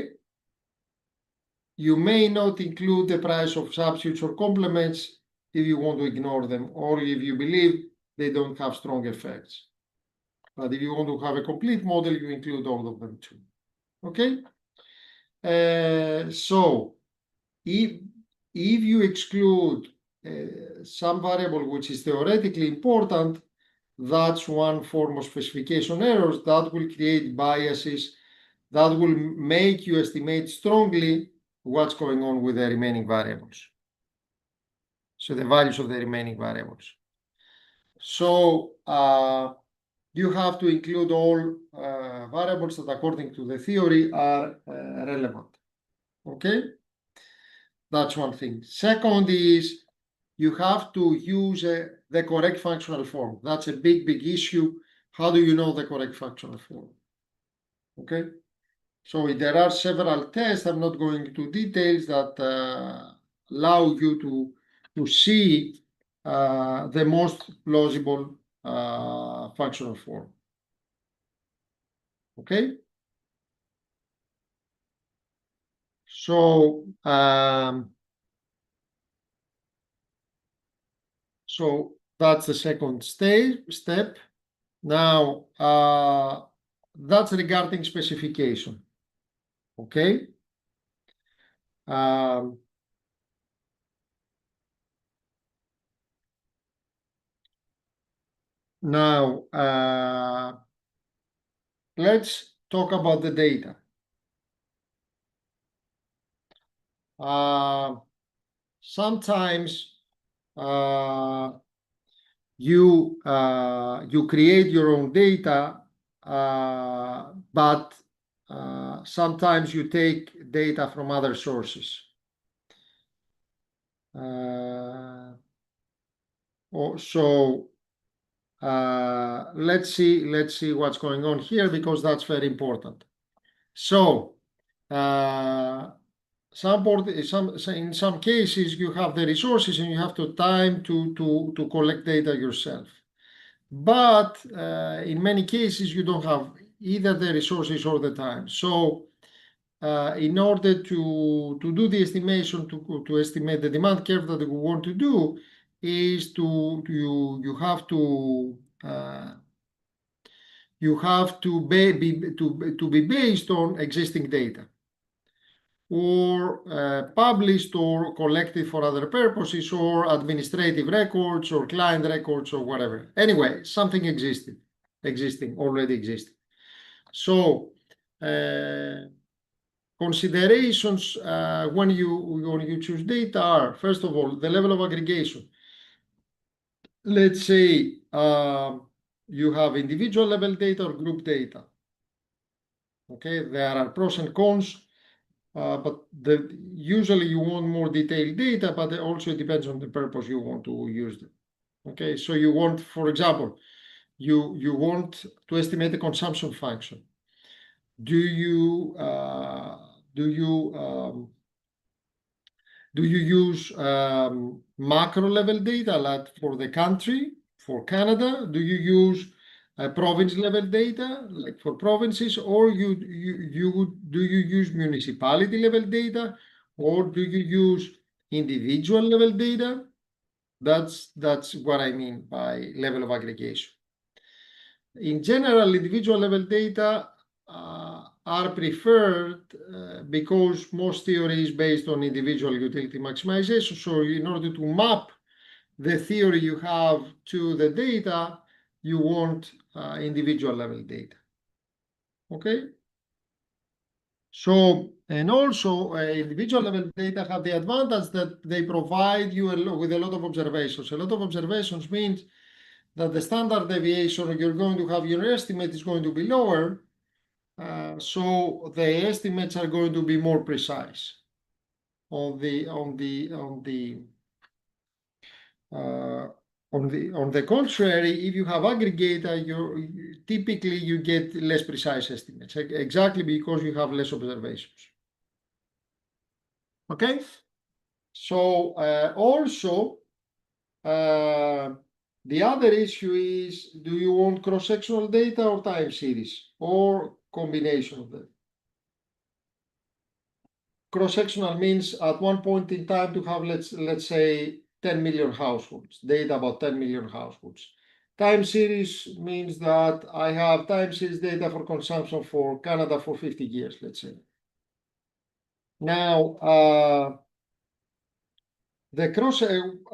You may not include the price of substitutes or complements if you want to ignore them, or if you believe they don't have strong effects. But if you want to have a complete model, you include all of them too. Okay? So if you exclude some variable which is theoretically important, that's one form of specification errors that will create biases that will make you estimate strongly what's going on with the remaining variables. So the values of the remaining variables. So you have to include all variables that according to the theory are relevant. Okay? That's one thing. Second is you have to use the correct functional form. That's a big issue. How do you know the correct functional form? Okay. So there are several tests. I'm not going into details that allow you to see the most plausible functional form. Okay. So so that's the second step. Now that's regarding specification. Okay. Now let's talk about the data. Sometimes you create your own data, but sometimes you take data from other sources. So let's see what's going on here, because that's very important. So in some cases you have the resources and you have the time to collect data yourself. But in many cases you don't have either the resources or the time. So in order to do the estimation, to estimate the demand curve that we want to do, is you have to be based on existing data, or published or collected for other purposes, or administrative records or client records or whatever. Anyway, something already existing. So considerations when you choose data are, first of all, the level of aggregation. Let's say you have individual level data or group data. Okay, there are pros and cons. but usually you want more detailed data, but also it depends on the purpose you want to use them. Okay, so you want, for example, you want to estimate the consumption function. Do you use macro level data like for the country, for Canada? Do you use province level data like for provinces, or do you use municipality level data, or do you use individual level data? That's what I mean by level of aggregation. In general, individual level data are preferred because most theory is based on individual utility maximization. So in order to map the theory you have to the data, you want individual level data. Okay? So, and also individual level data have the advantage that they provide you with a lot of observations. A lot of observations means that the standard deviation you're going to have, your estimate is going to be lower. So the estimates are going to be more precise. On the contrary, if you have aggregator, typically you get less precise estimates, exactly because you have less observations. Okay, so also the other issue is, do you want cross-sectional data or time series or combination of them? Cross-sectional means at one point in time to have, let's say, 10 million households, data about 10 million households. Time series means that I have time series data for consumption for Canada for 50 years, let's say. Now, I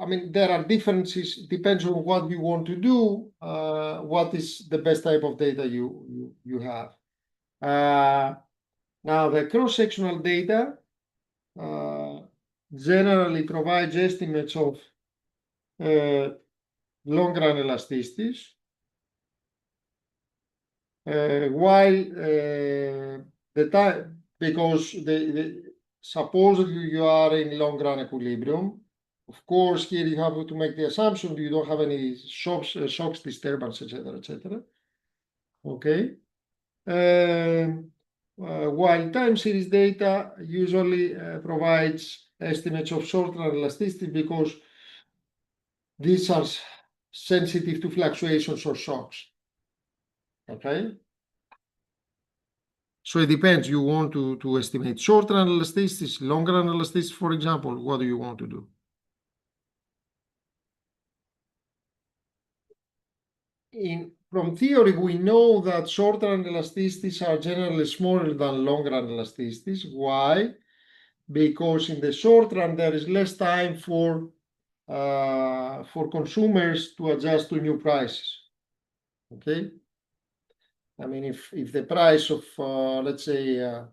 mean, there are differences, depends on what you want to do, what is the best type of data you have. Now, the cross-sectional data generally provides estimates of long-run elasticities, while the time, because supposedly you are in long-run equilibrium. Of course, here you have to make the assumption you don't have any shocks, disturbance, etc., etc. Okay. While time series data usually provides estimates of short-run elasticity because these are sensitive to fluctuations or shocks. Okay. So it depends. You want to estimate short-run elasticities, long-run elasticities, for example. What do you want to do? From theory, we know that short-run elasticities are generally smaller than long-run elasticities. Why? Because in the short run, there is less time for consumers to adjust to new prices. Okay? I mean, if the price of, let's say, a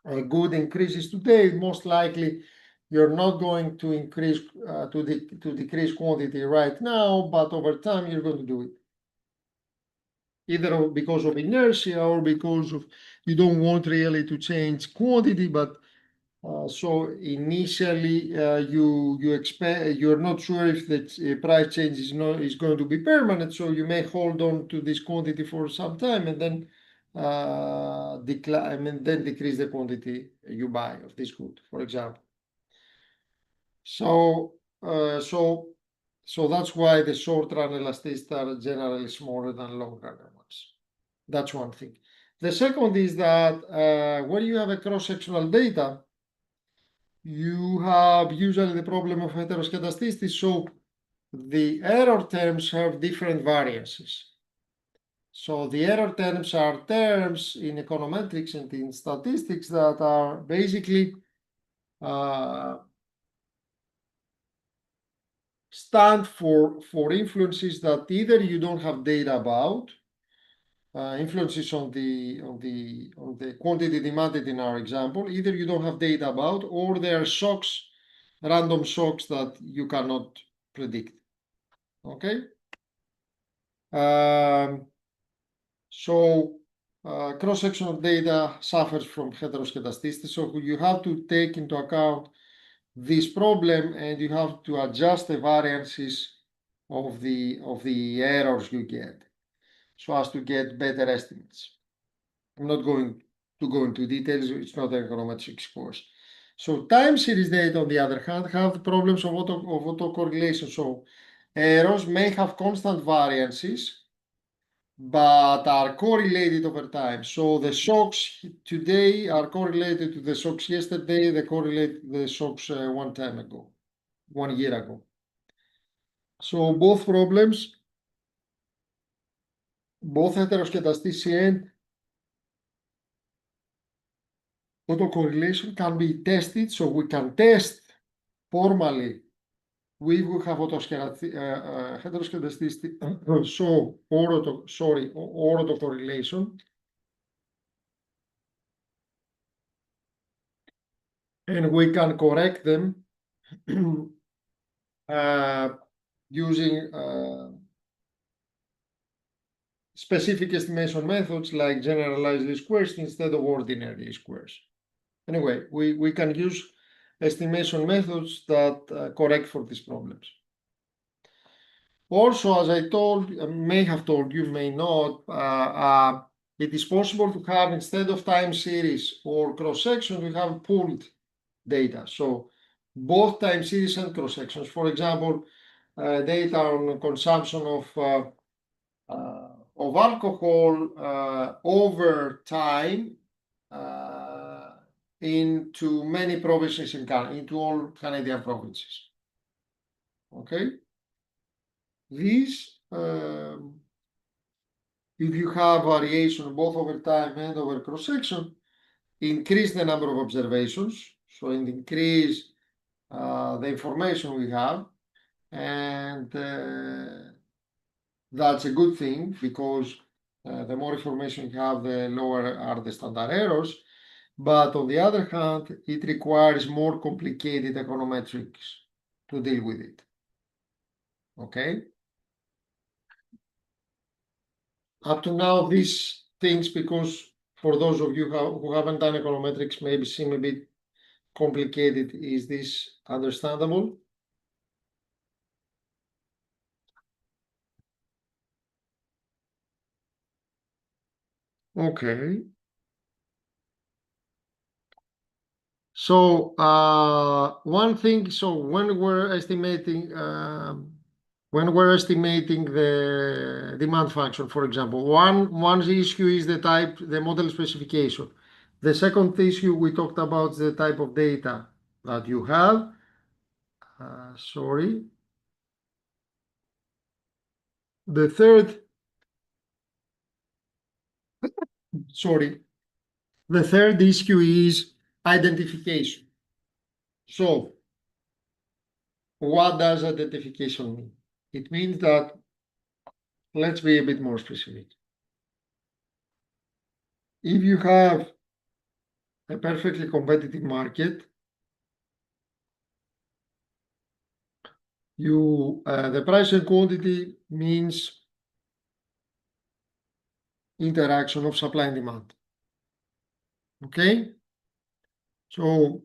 good increases today, most likely you're not going to increase to decrease quantity right now, but over time you're going to do it. Either because of inertia or because of you don't want really to change quantity, but so initially you expect you're not sure if the price change is going to be permanent, so you may hold on to this quantity for some time and then decline and then decrease the quantity you buy of this good, for example. So that's why the short run elasticities are generally smaller than long run ones. That's one thing. The second is that when you have a cross-sectional data, you have usually the problem of heteroscedasticity, so the error terms have different variances. So the error terms are terms in econometrics and in statistics that are basically stand for influences that either you don't have data about, influences on the quantity demanded in our example, either you don't have data about, or there are shocks, random shocks that you cannot predict. Okay. So cross-sectional data suffers from heteroscedasticity, so you have to take into account this problem and you have to adjust the variances of the errors you get so as to get better estimates. I'm not going to go into details, it's not a econometrics course. So time series data, on the other hand, have the problems of autocorrelation. So errors may have constant variances, but are correlated over time. So the shocks today are correlated to the shocks yesterday, they correlate to the shocks 1 year ago. So both problems, both heteroscedasticity and autocorrelation can be tested. So we can test formally we will have heteroscedasticity or autocorrelation. And we can correct them using specific estimation methods like generalized least squares instead of ordinary least squares. Anyway, we can use estimation methods that correct for these problems. Also, as I may have told you, may not, it is possible to have, instead of time series or cross-section, we have pooled data. So both time series and cross-sections. For example, data on consumption of alcohol over time into many provinces in Canada, into all Canadian provinces. Okay? These, if you have variation both over time and over cross-section, increase the number of observations, so it increase the information we have, and that's a good thing because the more information you have, the lower are the standard errors. But on the other hand, it requires more complicated econometrics to deal with it. Okay? Up to now, these things, because for those of you who haven't done econometrics, maybe seem a bit complicated. Is this understandable? Okay. So one thing, so when we're estimating the demand function, for example, one issue is the model specification. The second issue we talked about is the type of data that you have. Sorry. The third issue is identification. So what does identification mean? It means that, let's be a bit more specific. If you have a perfectly competitive market, the price and quantity means interaction of supply and demand. Okay? So,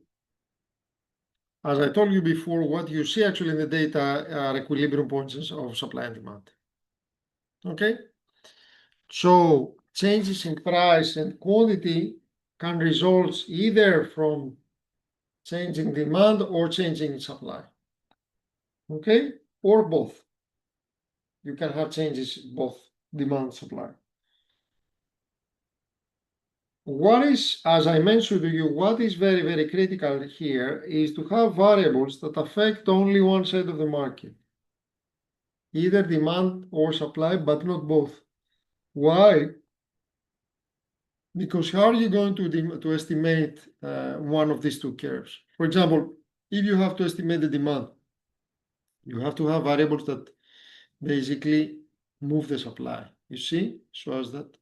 as I told you before, what you see actually in the data are equilibrium points of supply and demand. Okay? So, changes in price and quantity can result either from changing demand or changing supply. Okay? Or both. You can have changes both demand and supply. What is, as I mentioned to you, what is very, very critical here is to have variables that affect only one side of the market, either demand or supply, but not both. Why? Because how are you going to estimate one of these two curves? For example, if you have to estimate the demand, you have to have variables that basically move the supply, you see, so as that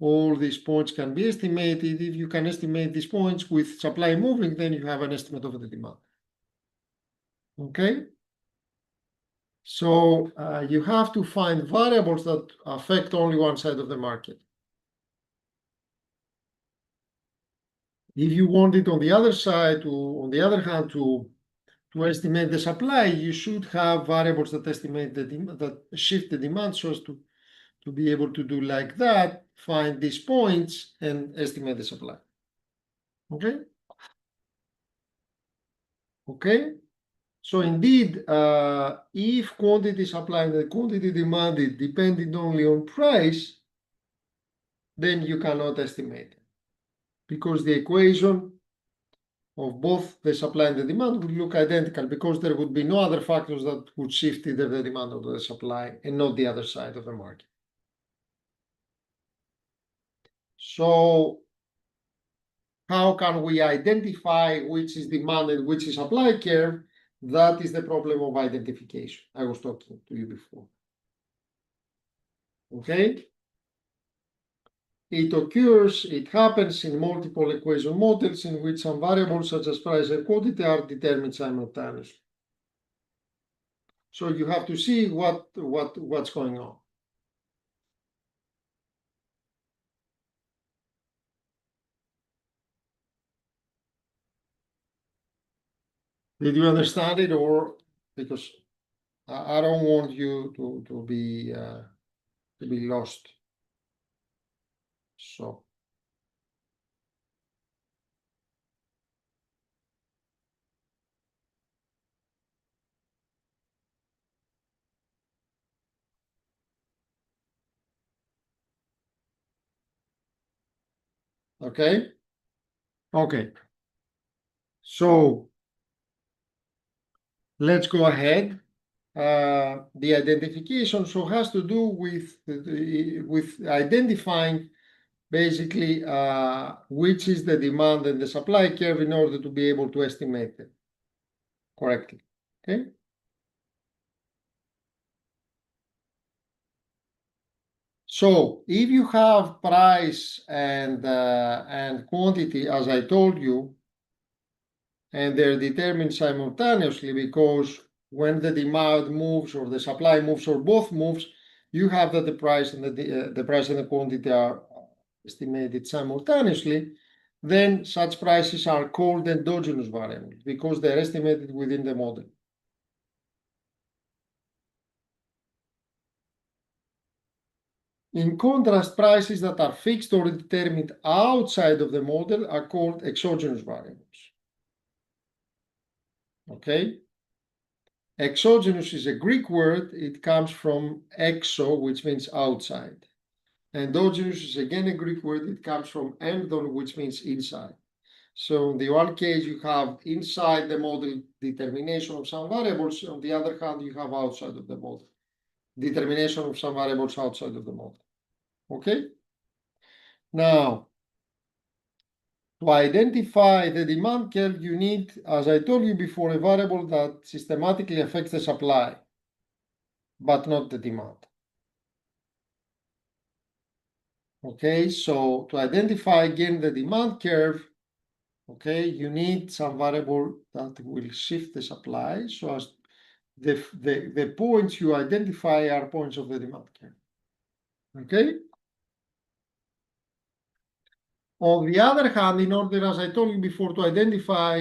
all these points can be estimated. If you can estimate these points with supply moving, then you have an estimate of the demand. Okay? So you have to find variables that affect only one side of the market. If you want it on the other side, on the other hand, to estimate the supply, you should have variables that estimate that shift the demand so as to be able to do like that, find these points and estimate the supply. Okay? Okay? So indeed, if quantity supply and the quantity demanded depended only on price, then you cannot estimate it, because the equation of both the supply and the demand would look identical, because there would be no other factors that would shift either the demand or the supply and not the other side of the market. So how can we identify which is demand and which is supply curve? That is the problem of identification I was talking to you before. Okay? It occurs, it happens in multiple equation models in which some variables such as price and quantity are determined simultaneously. So you have to see what's going on. Did you understand it, or because I don't want you to be lost. So okay. So let's go ahead. The identification so has to do with identifying basically which is the demand and the supply curve in order to be able to estimate it correctly. Okay. So if you have price and quantity, as I told you, and they're determined simultaneously, because when the demand moves or the supply moves or both moves, you have that the price and the price and the quantity are estimated simultaneously, then such prices are called endogenous variables because they're estimated within the model. In contrast, prices that are fixed or determined outside of the model are called exogenous variables. Okay? Exogenous is a Greek word. It comes from exo, which means outside. Endogenous is again a Greek word. It comes from endon, which means inside. So in the one case, you have inside the model determination of some variables. On the other hand, you have outside of the model determination of some variables outside of the model. Okay? Now, to identify the demand curve, you need, as I told you before, a variable that systematically affects the supply, but not the demand. Okay, so to identify again the demand curve, okay, you need some variable that will shift the supply so as the points you identify are points of the demand curve. Okay? On the other hand, in order, as I told you before, to identify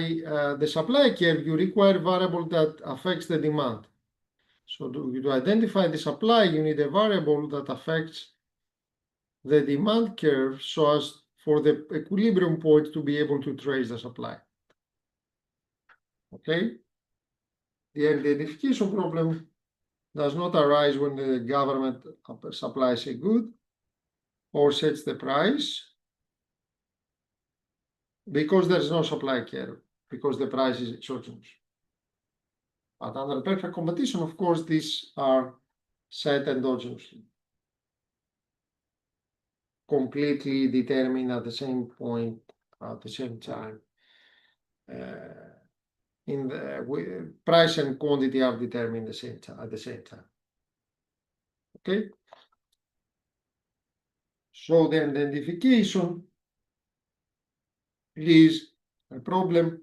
the supply curve, you require a variable that affects the demand. So to identify the supply, you need a variable that affects the demand curve so as for the equilibrium point to be able to trace the supply. Okay? The identification problem does not arise when the government supplies a good or sets the price, because there is no supply curve, because the price is exogenous. But under perfect competition, of course, these are set endogenously, completely determined at the same point, at the same time. In the price and quantity are determined at the same time. Okay. So the identification is a problem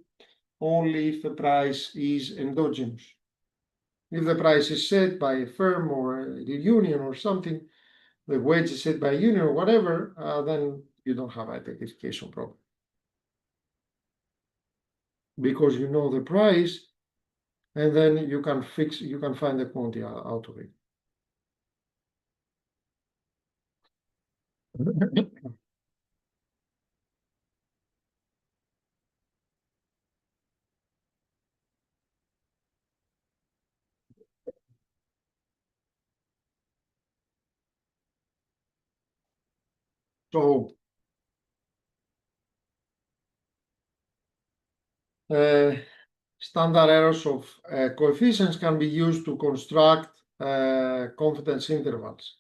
only if the price is endogenous. If the price is set by a firm or a union or something, the wage is set by a union or whatever, then you don't have identification problem. because you know the price, and then you can find the quantity out of it. So standard errors of coefficients can be used to construct confidence intervals.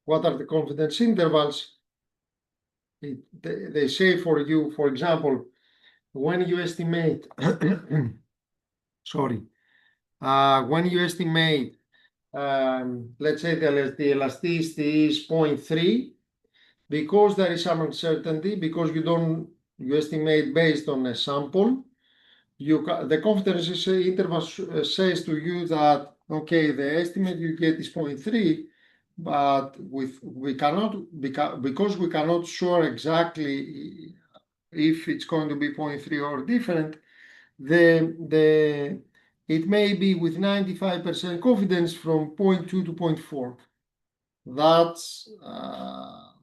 What are the confidence intervals? They say for you, for example, when you estimate, sorry, when you estimate, let's say the elasticity is 0.3, because there is some uncertainty, because you estimate based on a sample, the confidence interval says to you that, okay, the estimate you get is 0.3, but because we cannot sure exactly if it's going to be 0.3 or different, it may be with 95% confidence from 0.2 to 0.4.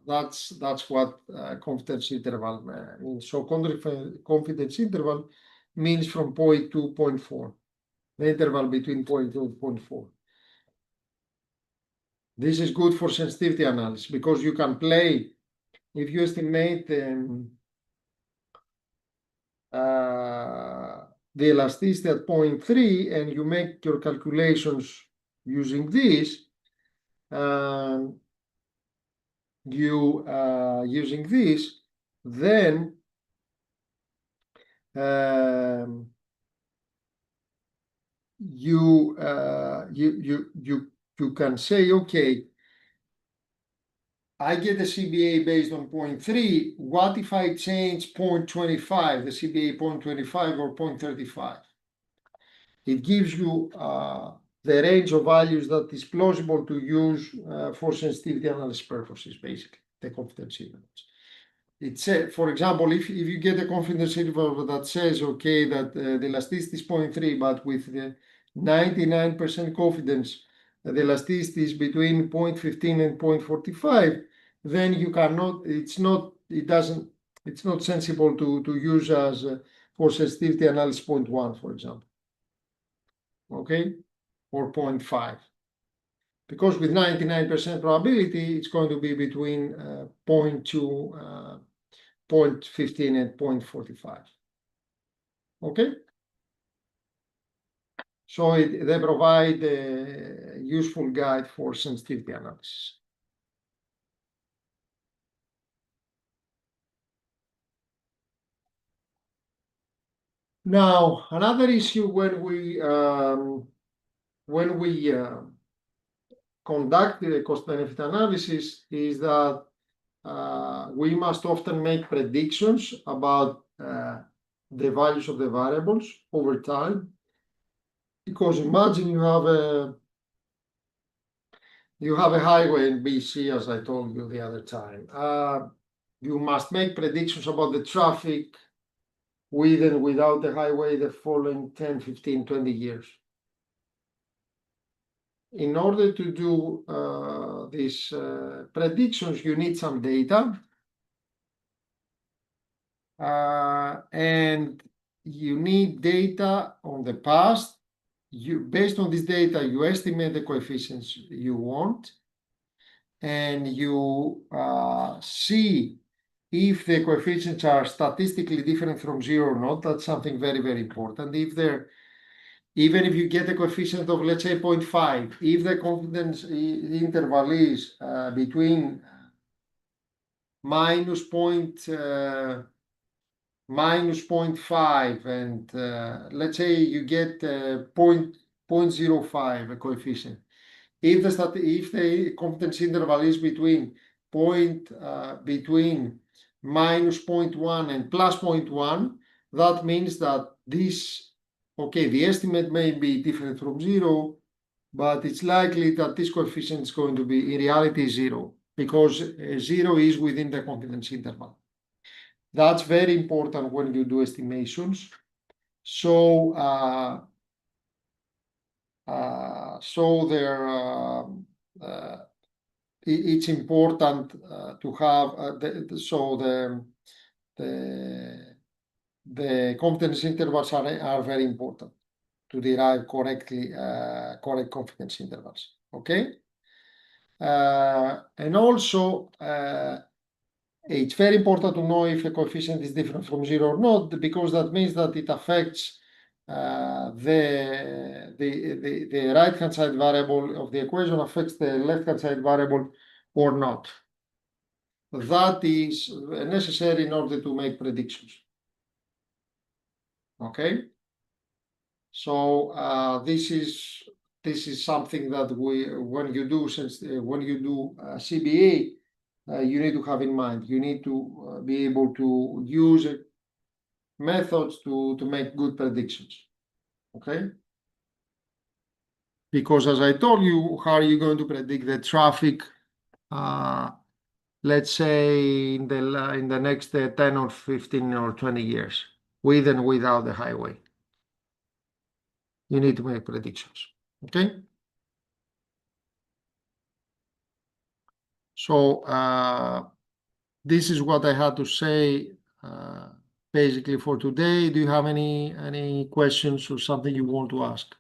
That's what confidence interval means. So confidence interval means from 0.2 to 0.4, the interval between 0.2 and 0.4. This is good for sensitivity analysis because you can play, if you estimate the elasticity at 0.3 and you make your calculations using this, using this, then you can say, okay, I get a CBA based on 0.3. What if I change 0.25, the CBA 0.25 or 0.35? It gives you the range of values that is plausible to use for sensitivity analysis purposes, basically, the confidence intervals. It says, for example, if you get a confidence interval that says, okay, that the elasticity is 0.3, but with the 99% confidence, the elasticity is between 0.15 and 0.45, then you cannot, it's not sensible to use as for sensitivity analysis 0.1, for example. Okay, or 0.5. Because with 99% probability, it's going to be between 0.2, 0.15 and 0.45. Okay? So they provide a useful guide for sensitivity analysis. Now, another issue when we conduct the cost-benefit analysis is that we must often make predictions about the values of the variables over time. Because imagine you have a highway in BC, as I told you the other time. You must make predictions about the traffic with and without the highway the following 10, 15, 20 years. In order to do these predictions, you need some data. And you need data on the past. Based on this data, you estimate the coefficients you want, and you see if the coefficients are statistically different from zero or not. That's something very, very important. Even if you get a coefficient of, let's say, 0.5, if the confidence interval is between minus 0.5 and let's say you get 0.05 a coefficient. If the confidence interval is between minus 0.1 and plus 0.1, that means that the estimate may be different from zero, but it's likely that this coefficient is going to be in reality zero, because zero is within the confidence interval. That's very important when you do estimations. So it's important to have the confidence intervals are very important to derive correct confidence intervals. Okay. And also, it's very important to know if a coefficient is different from 0 or not, because that means that it affects the right-hand side variable of the equation affects the left-hand side variable or not. That is necessary in order to make predictions. Okay. So this is something that when you do CBA, you need to have in mind. You need to be able to use methods to make good predictions. Okay. Because as I told you, how are you going to predict the traffic? Let's say in the next 10 or 15 or 20 years, with and without the highway. You need to make predictions. Okay. So this is what I had to say basically for today. Do you have any questions or something you want to ask?